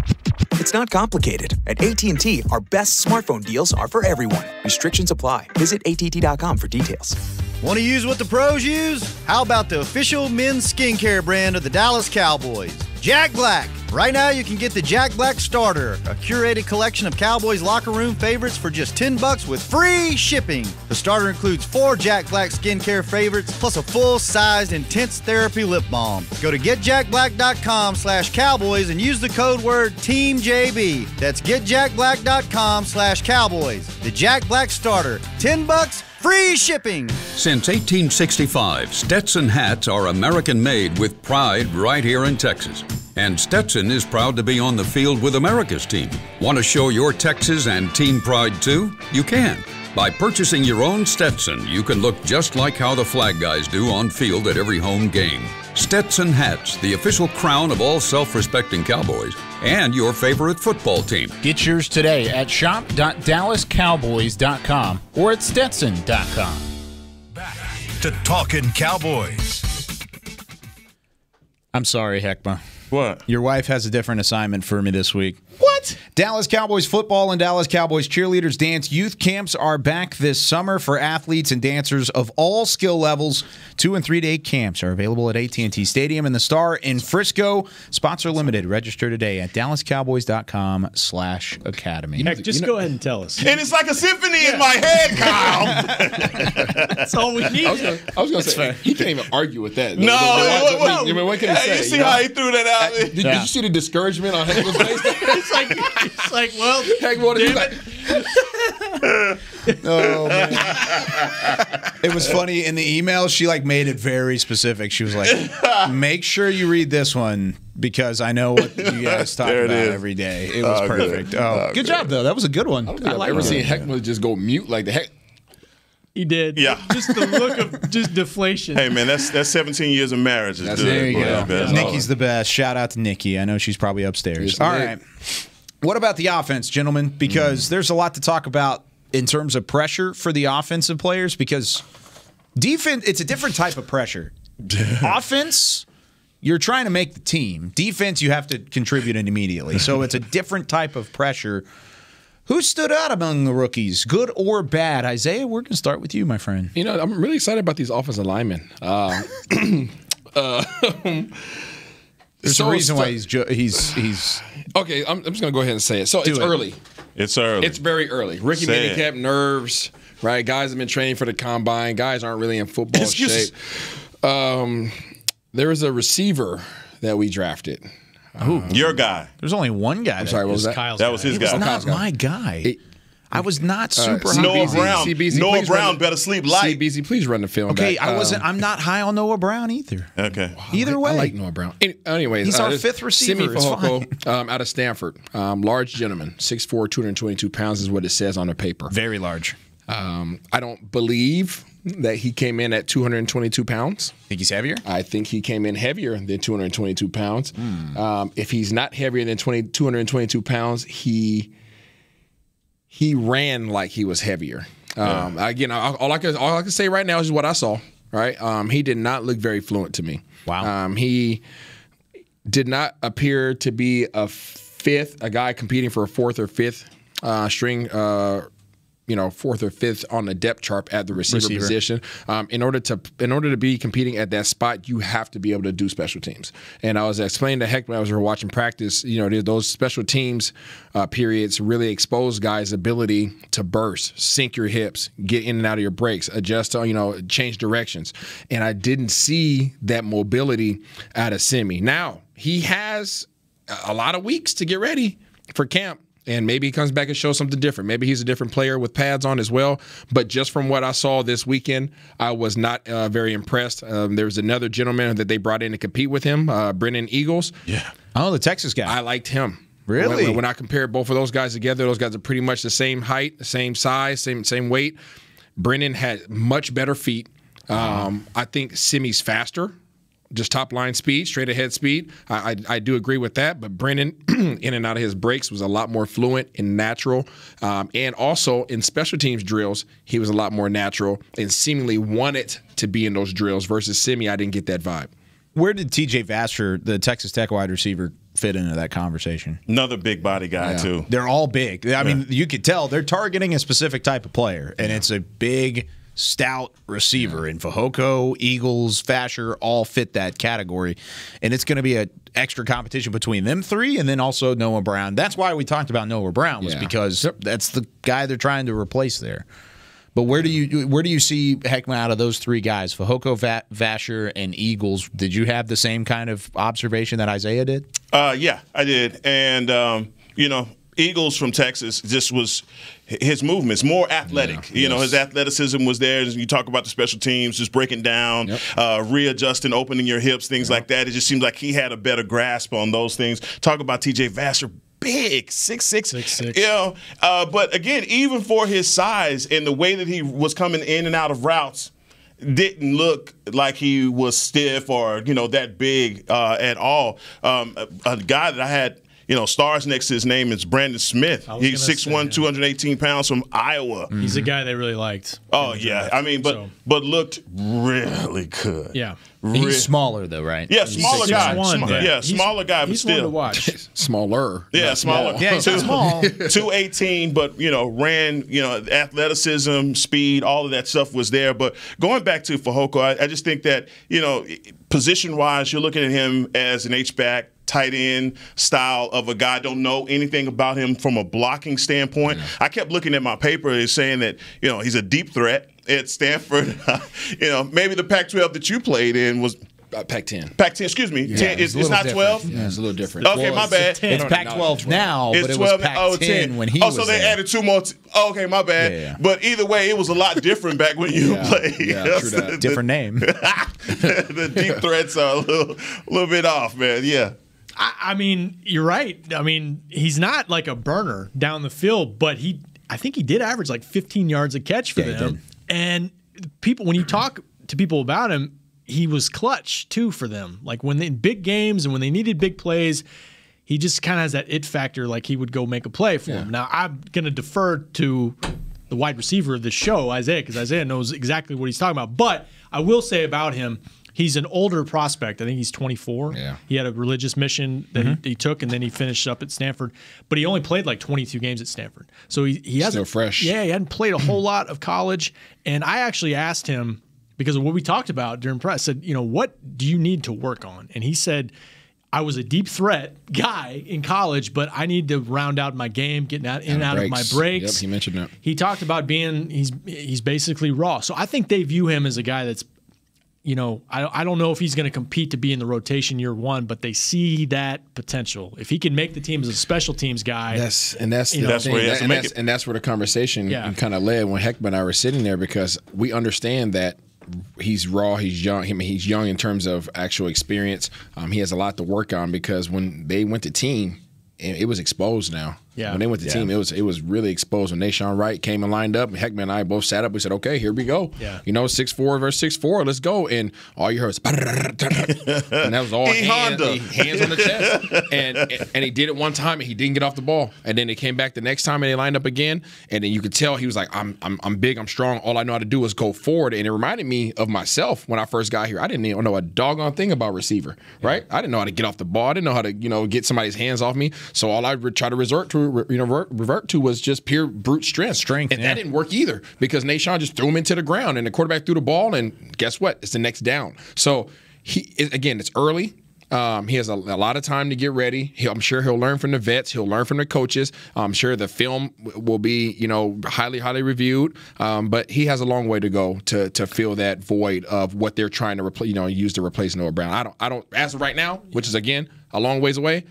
It's not complicated. At AT&T, our best smartphone deals are for everyone. Restrictions apply. Visit att.com for details. Want to use what the pros use? How about the official men's skincare brand of the Dallas Cowboys, Jack Black? Right now, you can get the Jack Black Starter, a curated collection of Cowboys locker room favorites for just $10 with free shipping. The starter includes 4 Jack Black skincare favorites, plus a full-sized intense therapy lip balm. Go to getjackblack.com/Cowboys and use the code word TEAMJB. That's getjackblack.com/Cowboys. The Jack Black Starter, $10, free shipping. Since 1865, Stetson hats are American-made with pride right here in Texas. And Stetson is proud to be on the field with America's team. Want to show your Texas and team pride too? You can. By purchasing your own Stetson, you can look just like how the flag guys do on field at every home game. Stetson hats, the official crown of all self-respecting Cowboys, and your favorite football team. Get yours today at shop.dallascowboys.com or at stetson.com. Back to Talkin Cowboys. I'm sorry, Heckma. What? Your wife has a different assignment for me this week. What? Dallas Cowboys football and Dallas Cowboys cheerleaders dance youth camps are back this summer for athletes and dancers of all skill levels. 2 and 3 day camps are available at AT&T Stadium and the Star in Frisco. Spots are limited. Register today at dallascowboys.com/academy. Heck, just go ahead and tell us. And it's like a symphony in my head, Kyle. That's all we need. I was going to say, he can't even argue with that. No, what can he say? You see how he threw that out? Did you see the discouragement on Heckman's face? It's like, well, Heck wanted damn to Oh, man. It was funny in the email. She made it very specific. She was like, "Make sure you read this one because I know what you guys talk about every day." It was perfect. Good. Good job though. That was a good one. I don't think I've ever seen Heckman just go mute like the heck. He did. Yeah. Just the look of just deflation. Hey, man, that's 17 years of marriage. There you go. That's Nikki's the best. Shout out to Nikki. I know she's probably upstairs. Yes, All Nick. right. What about the offense, gentlemen? Because there's a lot to talk about in terms of pressure for the offensive players because defense, it's a different type of pressure. Offense, you're trying to make the team. Defense, you have to contribute it immediately. So it's a different type of pressure. Who stood out among the rookies, good or bad? Isaiah, we're going to start with you, my friend. You know, I'm really excited about these offensive linemen. There's a reason why he's okay. I'm just gonna go ahead and say it. So it's early. It's early. It's very early. Rookie minicamp, nerves, right? Guys have been training for the combine. Guys aren't really in football shape. There was a receiver that we drafted. Your guy. There's only one guy. I'm sorry, what was that? That was his guy. It was not my guy. I was not super high. Noah Brown. CBZ, Noah Brown better sleep light. CBZ, please run the film Okay, back. I'm not high on Noah Brown either. Okay. Either way. I like Noah Brown. Anyways, he's our fifth receiver. Simi Fehoko, out of Stanford. Large gentleman, 6'4", 222 pounds is what it says on the paper. Very large. I don't believe that he came in at 222 pounds. Think he's heavier? I think he came in heavier than 222 pounds. If he's not heavier than 222 pounds, he ran like he was heavier. Again, all I can say right now is what I saw. Right, he did not look very fluent to me. Wow. He did not appear to be a guy competing for a fourth or fifth string. Fourth or fifth on the depth chart at the receiver position. In order to be competing at that spot, you have to be able to do special teams. And I was explaining to Heck when I was watching practice, those special teams periods really expose guys' ability to burst, sink your hips, get in and out of your breaks, adjust, change directions. And I didn't see that mobility out of Simi. Now, he has a lot of weeks to get ready for camp. And maybe he comes back and shows something different. Maybe he's a different player with pads on as well. But just from what I saw this weekend, I was not very impressed. There was another gentleman that they brought in to compete with him, Brennan Eagles. Yeah. Oh, the Texas guy. I liked him. Really? When I compared both of those guys together, those guys are pretty much the same height, the same size, same weight. Brennan had much better feet. I think Simi's faster. Just top line speed, straight ahead speed. I do agree with that. But Brennan, in and out of his breaks, was a lot more fluent and natural. And also in special teams drills, he was a lot more natural and seemingly wanted to be in those drills versus Simi. I didn't get that vibe. Where did TJ Vassar, the Texas Tech wide receiver, fit into that conversation? Another big body guy, too. They're all big. I mean, you could tell they're targeting a specific type of player, and it's a big, stout receiver. And Fehoko, Eagles, Vassar all fit that category. And it's going to be an extra competition between them three and then also Noah Brown. That's why we talked about Noah Brown, was because that's the guy they're trying to replace there. But where do you see Heckman out of those three guys, Fehoko, Vassar, and Eagles? Did you have the same kind of observation that Isaiah did? Yeah, I did. And, Eagles from Texas just was his movements more athletic. His athleticism was there. You talk about the special teams, just breaking down, readjusting, opening your hips, things like that. It just seemed like he had a better grasp on those things. Talk about TJ Vassar. Big, 6'6". But again, even for his size and the way that he was coming in and out of routes, didn't look like he was stiff or that big at all. A guy that I had stars next to his name is Brandon Smith. He's 6'1", 218 pounds from Iowa. He's a guy they really liked. Oh, yeah. I mean, but looked really good. Yeah. He's smaller, though, right? Yeah, smaller guy. Smaller guy, but he's still. One to watch. Smaller. Yeah, smaller. Yeah, he's not small. 218, but, ran, athleticism, speed, all of that stuff was there. But going back to Fehoko, I just think that, position-wise, you're looking at him as an H-back, tight end style of a guy. Don't know anything about him from a blocking standpoint. I kept looking at my paper and saying that, he's a deep threat at Stanford. Maybe the Pac-12 that you played in was Pac-10. Pac-10, excuse me. Yeah, 10, it's not 12? Yeah, it's a little different. Okay, my bad. It's Pac-12 now, but it was Pac-10 when he was so they there. added 2 more. Okay, my bad. Yeah. But either way, it was a lot different back when you played. Yeah, true that. Different name. The deep threats are a little bit off, man. Yeah. I mean, you're right. I mean, he's not like a burner down the field, but I think he did average like 15 yards a catch for them. And when you talk to people about him, he was clutch too for them. Like in big games and when they needed big plays, he just kind of has that it factor. Like he would go make a play for them. Now I'm going to defer to the wide receiver of the show, Isaiah, because Isaiah knows exactly what he's talking about. But I will say about him, he's an older prospect. I think he's 24. Yeah. He had a religious mission that he took, and then he finished up at Stanford. But he only played like 22 games at Stanford. So he hasn't. Still fresh. Yeah, he hadn't played a whole lot of college. And I actually asked him, because of what we talked about during press, said, what do you need to work on? And he said, I was a deep threat guy in college, but I need to round out my game, getting out in and out of my breaks. Yep, he mentioned that. He talked about he's basically raw. So I think they view him as a guy that's, I don't know if he's going to compete to be in the rotation year one, but they see that potential. If he can make the team as a special teams guy, that's where the conversation kind of led when Heckman and I were sitting there, because we understand that he's raw, he's young. I mean, he's young in terms of actual experience. He has a lot to work on, because when they went to team, it was exposed now. Yeah. When they went to team, it was really exposed. When Nashawn Wright came and lined up, Heckman and I both sat up. We said, okay, here we go. Yeah. 6'4" versus 6'4", let's go. And all you heard was, and that was all hands on the chest. And he did it one time, and he didn't get off the ball. And then they came back the next time, and they lined up again. And then you could tell he was like, I'm big, I'm strong. All I know how to do is go forward. And it reminded me of myself when I first got here. I didn't even know a doggone thing about receiver, right? I didn't know how to get off the ball. I didn't know how to, get somebody's hands off me. So all I would try to revert to was just pure brute strength. And that didn't work either, because Nashawn just threw him into the ground, and the quarterback threw the ball, and guess what? It's the next down. So it's early. He has a lot of time to get ready. I'm sure he'll learn from the vets. He'll learn from the coaches. I'm sure the film will be, highly, highly reviewed. But he has a long way to go to fill that void of what they're trying to replace. Use to replace Noah Brown. I don't. As of right now, which is again a long ways away,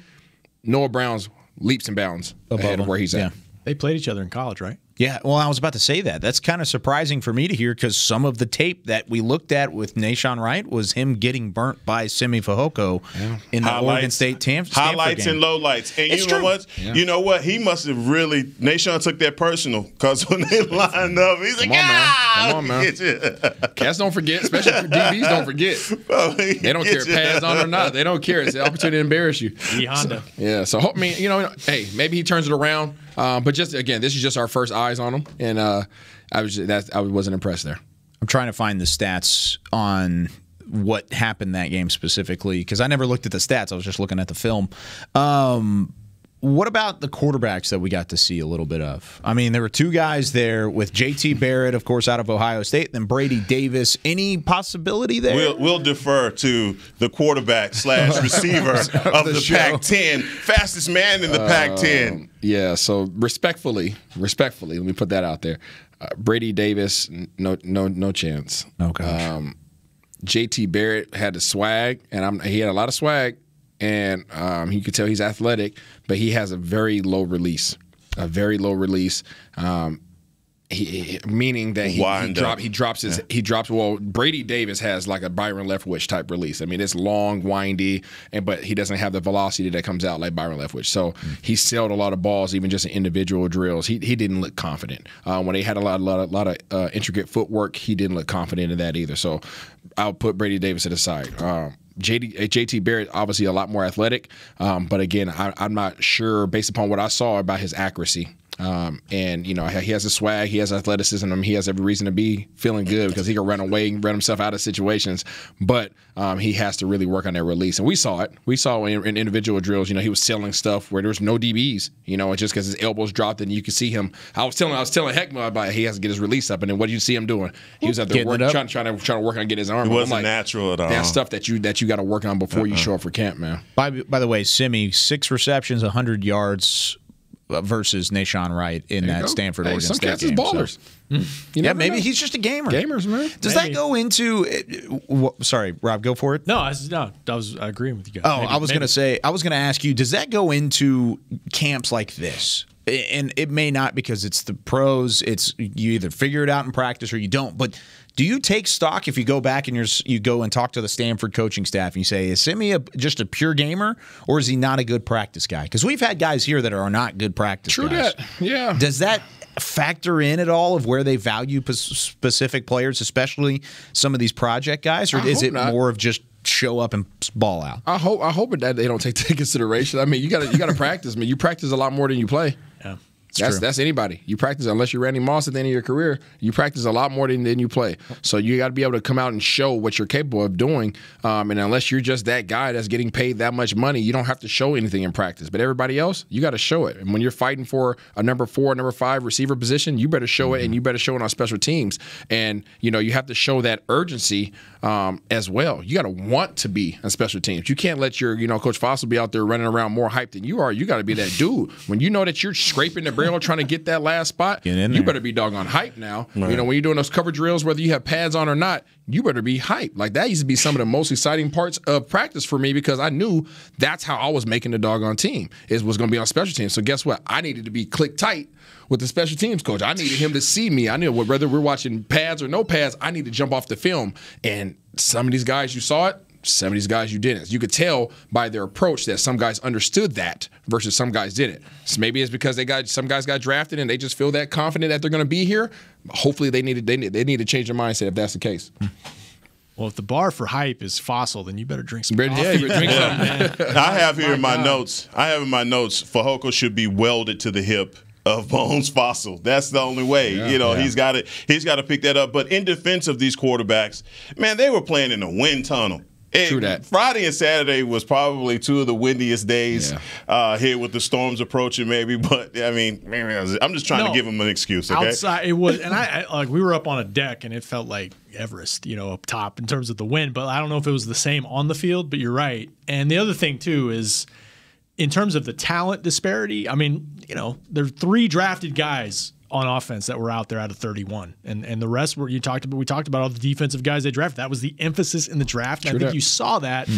Noah Brown's leaps and bounds ahead of where he's at. They played each other in college, right? Yeah, well, I was about to say that. That's kind of surprising for me to hear, because some of the tape that we looked at with Nashawn Wright was him getting burnt by Simi Fehoko in the Oregon State Stanford highlights game. And lowlights. And you know what? Yeah. You know what? He must have really – Nashawn took that personal, because when they lined up, he's like, Come on, man. Cats don't forget, especially DBs don't forget. They don't care if pads on or not. They don't care. It's the opportunity to embarrass you. Honda. So hey, maybe he turns it around. But just again, this is just our first eyes on him, and I wasn't impressed there. I'm trying to find the stats on what happened that game specifically, because I never looked at the stats. I was just looking at the film. What about the quarterbacks that we got to see a little bit of? I mean, there were two guys there with J.T. Barrett, of course, out of Ohio State, and then Brady Davis. Any possibility there? We'll defer to the quarterback / receiver of the Pac-10, fastest man in the Pac-10. Yeah, so respectfully, let me put that out there. Brady Davis, no chance. Oh, gosh. J.T. Barrett had the swag, and he had a lot of swag. And you could tell he's athletic, but he has a very low release. Meaning that he drops. Well, Brady Davis has like a Byron Leftwich type release. I mean, it's long, windy, but he doesn't have the velocity that comes out like Byron Leftwich. So he sailed a lot of balls, even just in individual drills. He didn't look confident when they had a lot of intricate footwork. He didn't look confident in that either. So I'll put Brady Davis to the side. JT Barrett, obviously a lot more athletic, but again, I'm not sure based upon what I saw about his accuracy. And, he has a swag, he has athleticism, he has every reason to be feeling good because he can run away and run himself out of situations. But he has to really work on that release. And we saw it. We saw in individual drills, he was selling stuff where there was no DBs, just because his elbows dropped and you could see him. I was telling Heckma about he has to get his release up. And then what did you see him doing? He was out there trying to work on getting his arm. It wasn't natural at all. That's stuff that you got to work on before you show up for camp, man. By the way, Simi, 6 receptions, 100 yards versus Nashawn Wright in that Stanford Oregon State game. Some cats is ballers. Maybe he's just a gamer. Gamers, man. Does that go into? Sorry, Rob, go for it. No, I was agreeing with you guys. Oh, I was going to ask you, does that go into camps like this? And it may not because it's the pros. It's you either figure it out in practice or you don't. But do you take stock if you go back and you go and talk to the Stanford coaching staff and you say, is Simi just a pure gamer or is he not a good practice guy? Because we've had guys here that are not good practice guys. True that, yeah. Does that factor in at all of where they value specific players, especially some of these project guys, or is it more of just show up and ball out? I hope that they don't take that into consideration. I mean, you got to practice. Man, you practice a lot more than you play. Yeah. That's anybody. You practice, unless you're Randy Moss at the end of your career, you practice a lot more than you play. So you got to be able to come out and show what you're capable of doing. And unless you're just that guy that's getting paid that much money, you don't have to show anything in practice. But everybody else, you got to show it. And when you're fighting for a number 4, number 5 receiver position, you better show it, and you better show it on special teams. And you have to show that urgency as well. You got to want to be on special teams. You can't let your Coach Fossil be out there running around more hyped than you are. You got to be that dude. When you know that you're scraping the barrel trying to get that last spot, you better be doggone hyped now. Right. When you're doing those cover drills, whether you have pads on or not, you better be hyped. Like, that used to be some of the most exciting parts of practice for me because I knew that's how I was making the doggone team, was going to be on special teams. So guess what? I needed to be click tight with the special teams coach. I needed him to see me. I knew whether we're watching pads or no pads, I need to jump off the film. And some of these guys, you saw it. Some of these guys you didn't. You could tell by their approach that some guys understood that versus some guys didn't. So maybe it's because some guys got drafted and they just feel that confident that they're going to be here. Hopefully they need to change their mindset if that's the case. Well, if the bar for hype is Fossil, then you better drink some coffee. Yeah, you better drink something, man. I have here in my notes. Fehoko should be welded to the hip of Bones Fossil. That's the only way. He's got to pick that up. But in defense of these quarterbacks, man, they were playing in a wind tunnel. True that. Friday and Saturday was probably 2 of the windiest days here with the storms approaching, maybe. But I mean, I'm just trying to give them an excuse. Okay? Outside, it was, and I we were up on a deck, and it felt like Everest, up top in terms of the wind. But I don't know if it was the same on the field. But you're right. And the other thing too is, in terms of the talent disparity, I mean, there are 3 drafted guys on offense that were out there out of 31, and the rest we talked about all the defensive guys they drafted. That was the emphasis in the draft. And I think you saw that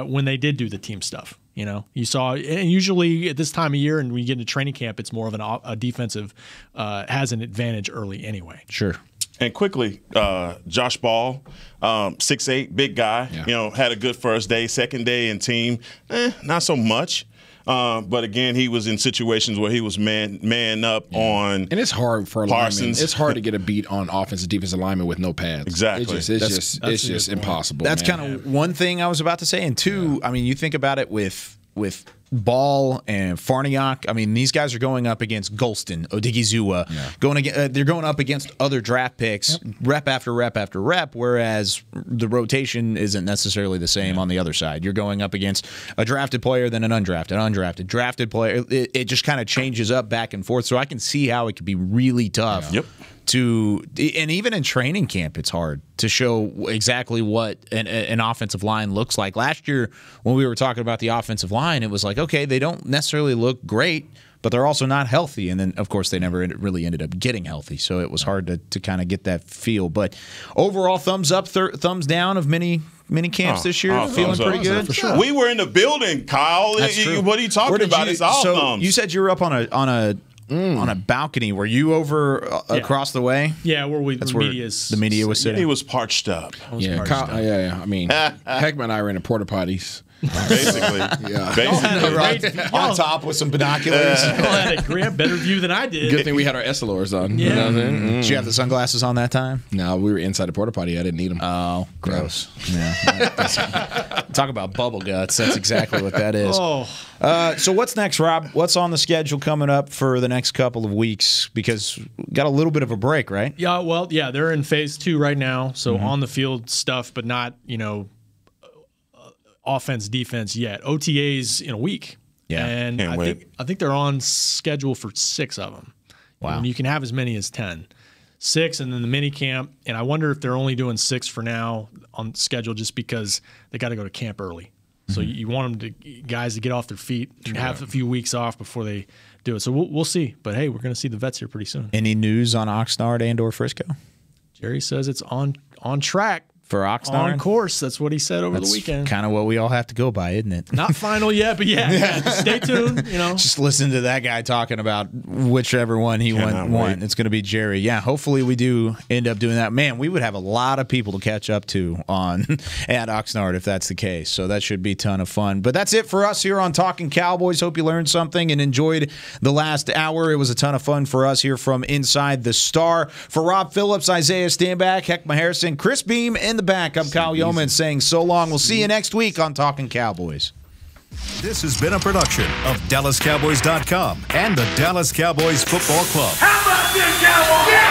when they did do the team stuff. You saw, and usually at this time of year, and when you get into training camp, it's more of a defensive has an advantage early anyway. Sure. And quickly, Josh Ball, 6'8", big guy. Had a good first day, second day in team, not so much. But again, he was in situations where he was man up on. And it's hard for Parsons. It's hard to get a beat on offensive defensive lineman with no pads. Exactly. It's just impossible. That's kind of one thing I was about to say. And two, I mean, you think about it with Ball and Farniok. I mean, these guys are going up against Golston, Odigizua. They're going up against other draft picks, rep after rep after rep, whereas the rotation isn't necessarily the same on the other side. You're going up against a drafted player, then an undrafted, drafted player. It just kind of changes up back and forth. So I can see how it could be really tough. Yep. And even in training camp, it's hard to show exactly what an offensive line looks like. Last year, when we were talking about the offensive line, it was like, okay, they don't necessarily look great, but they're also not healthy. And then, of course, they never really ended up getting healthy. So it was hard to kind of get that feel. But overall, thumbs up, thumbs down of mini camps this year. Feeling pretty good. For sure. We were in the building, Kyle. That's true. What are you talking about? It's all thumbs. You said you were up on a on a balcony. Were you over across the way? Yeah, where That's the where media's the media was sitting. He was parched up. Yeah, I mean, Heckman and I were in the porta potties. Basically. On top with some binoculars. Y'all had a better view than I did. Good thing we had our Essilors on. Yeah. You know what I mean? Did you have the sunglasses on that time? No, we were inside the porta potty. I didn't need them. Oh, gross. Yeah. Talk about bubble guts. That's exactly what that is. So what's next, Rob? What's on the schedule coming up for the next couple of weeks? Because we got a little bit of a break, right? Yeah, well, they're in phase 2 right now. So on the field stuff, but not, offense, defense yet. OTAs in a week. Yeah. And I think they're on schedule for 6 of them. Wow. And you can have as many as 10. 6, and then the minicamp. And I wonder if they're only doing 6 for now on schedule just because they got to go to camp early. So you want them guys to get off their feet and have a few weeks off before they do it. So we'll see. But, hey, we're going to see the vets here pretty soon. Any news on Oxnard and or Frisco? Jerry says it's on track. For Oxnard? On course. That's what he said over the weekend. Kind of what we all have to go by, isn't it? Not final yet, but stay tuned. Just listen to that guy talking about whichever one he won. It's going to be Jerry. Yeah, hopefully we do end up doing that. Man, we would have a lot of people to catch up to at Oxnard if that's the case. So that should be a ton of fun. But that's it for us here on Talkin Cowboys. Hope you learned something and enjoyed the last hour. It was a ton of fun for us here from Inside the Star. For Rob Phillips, Isaiah Stanback, Heckma Harrison, Chris Beam in the back. I'm Kyle Yeoman saying so long. We'll see you next week on Talkin Cowboys. This has been a production of DallasCowboys.com and the Dallas Cowboys Football Club. How about this, Cowboys?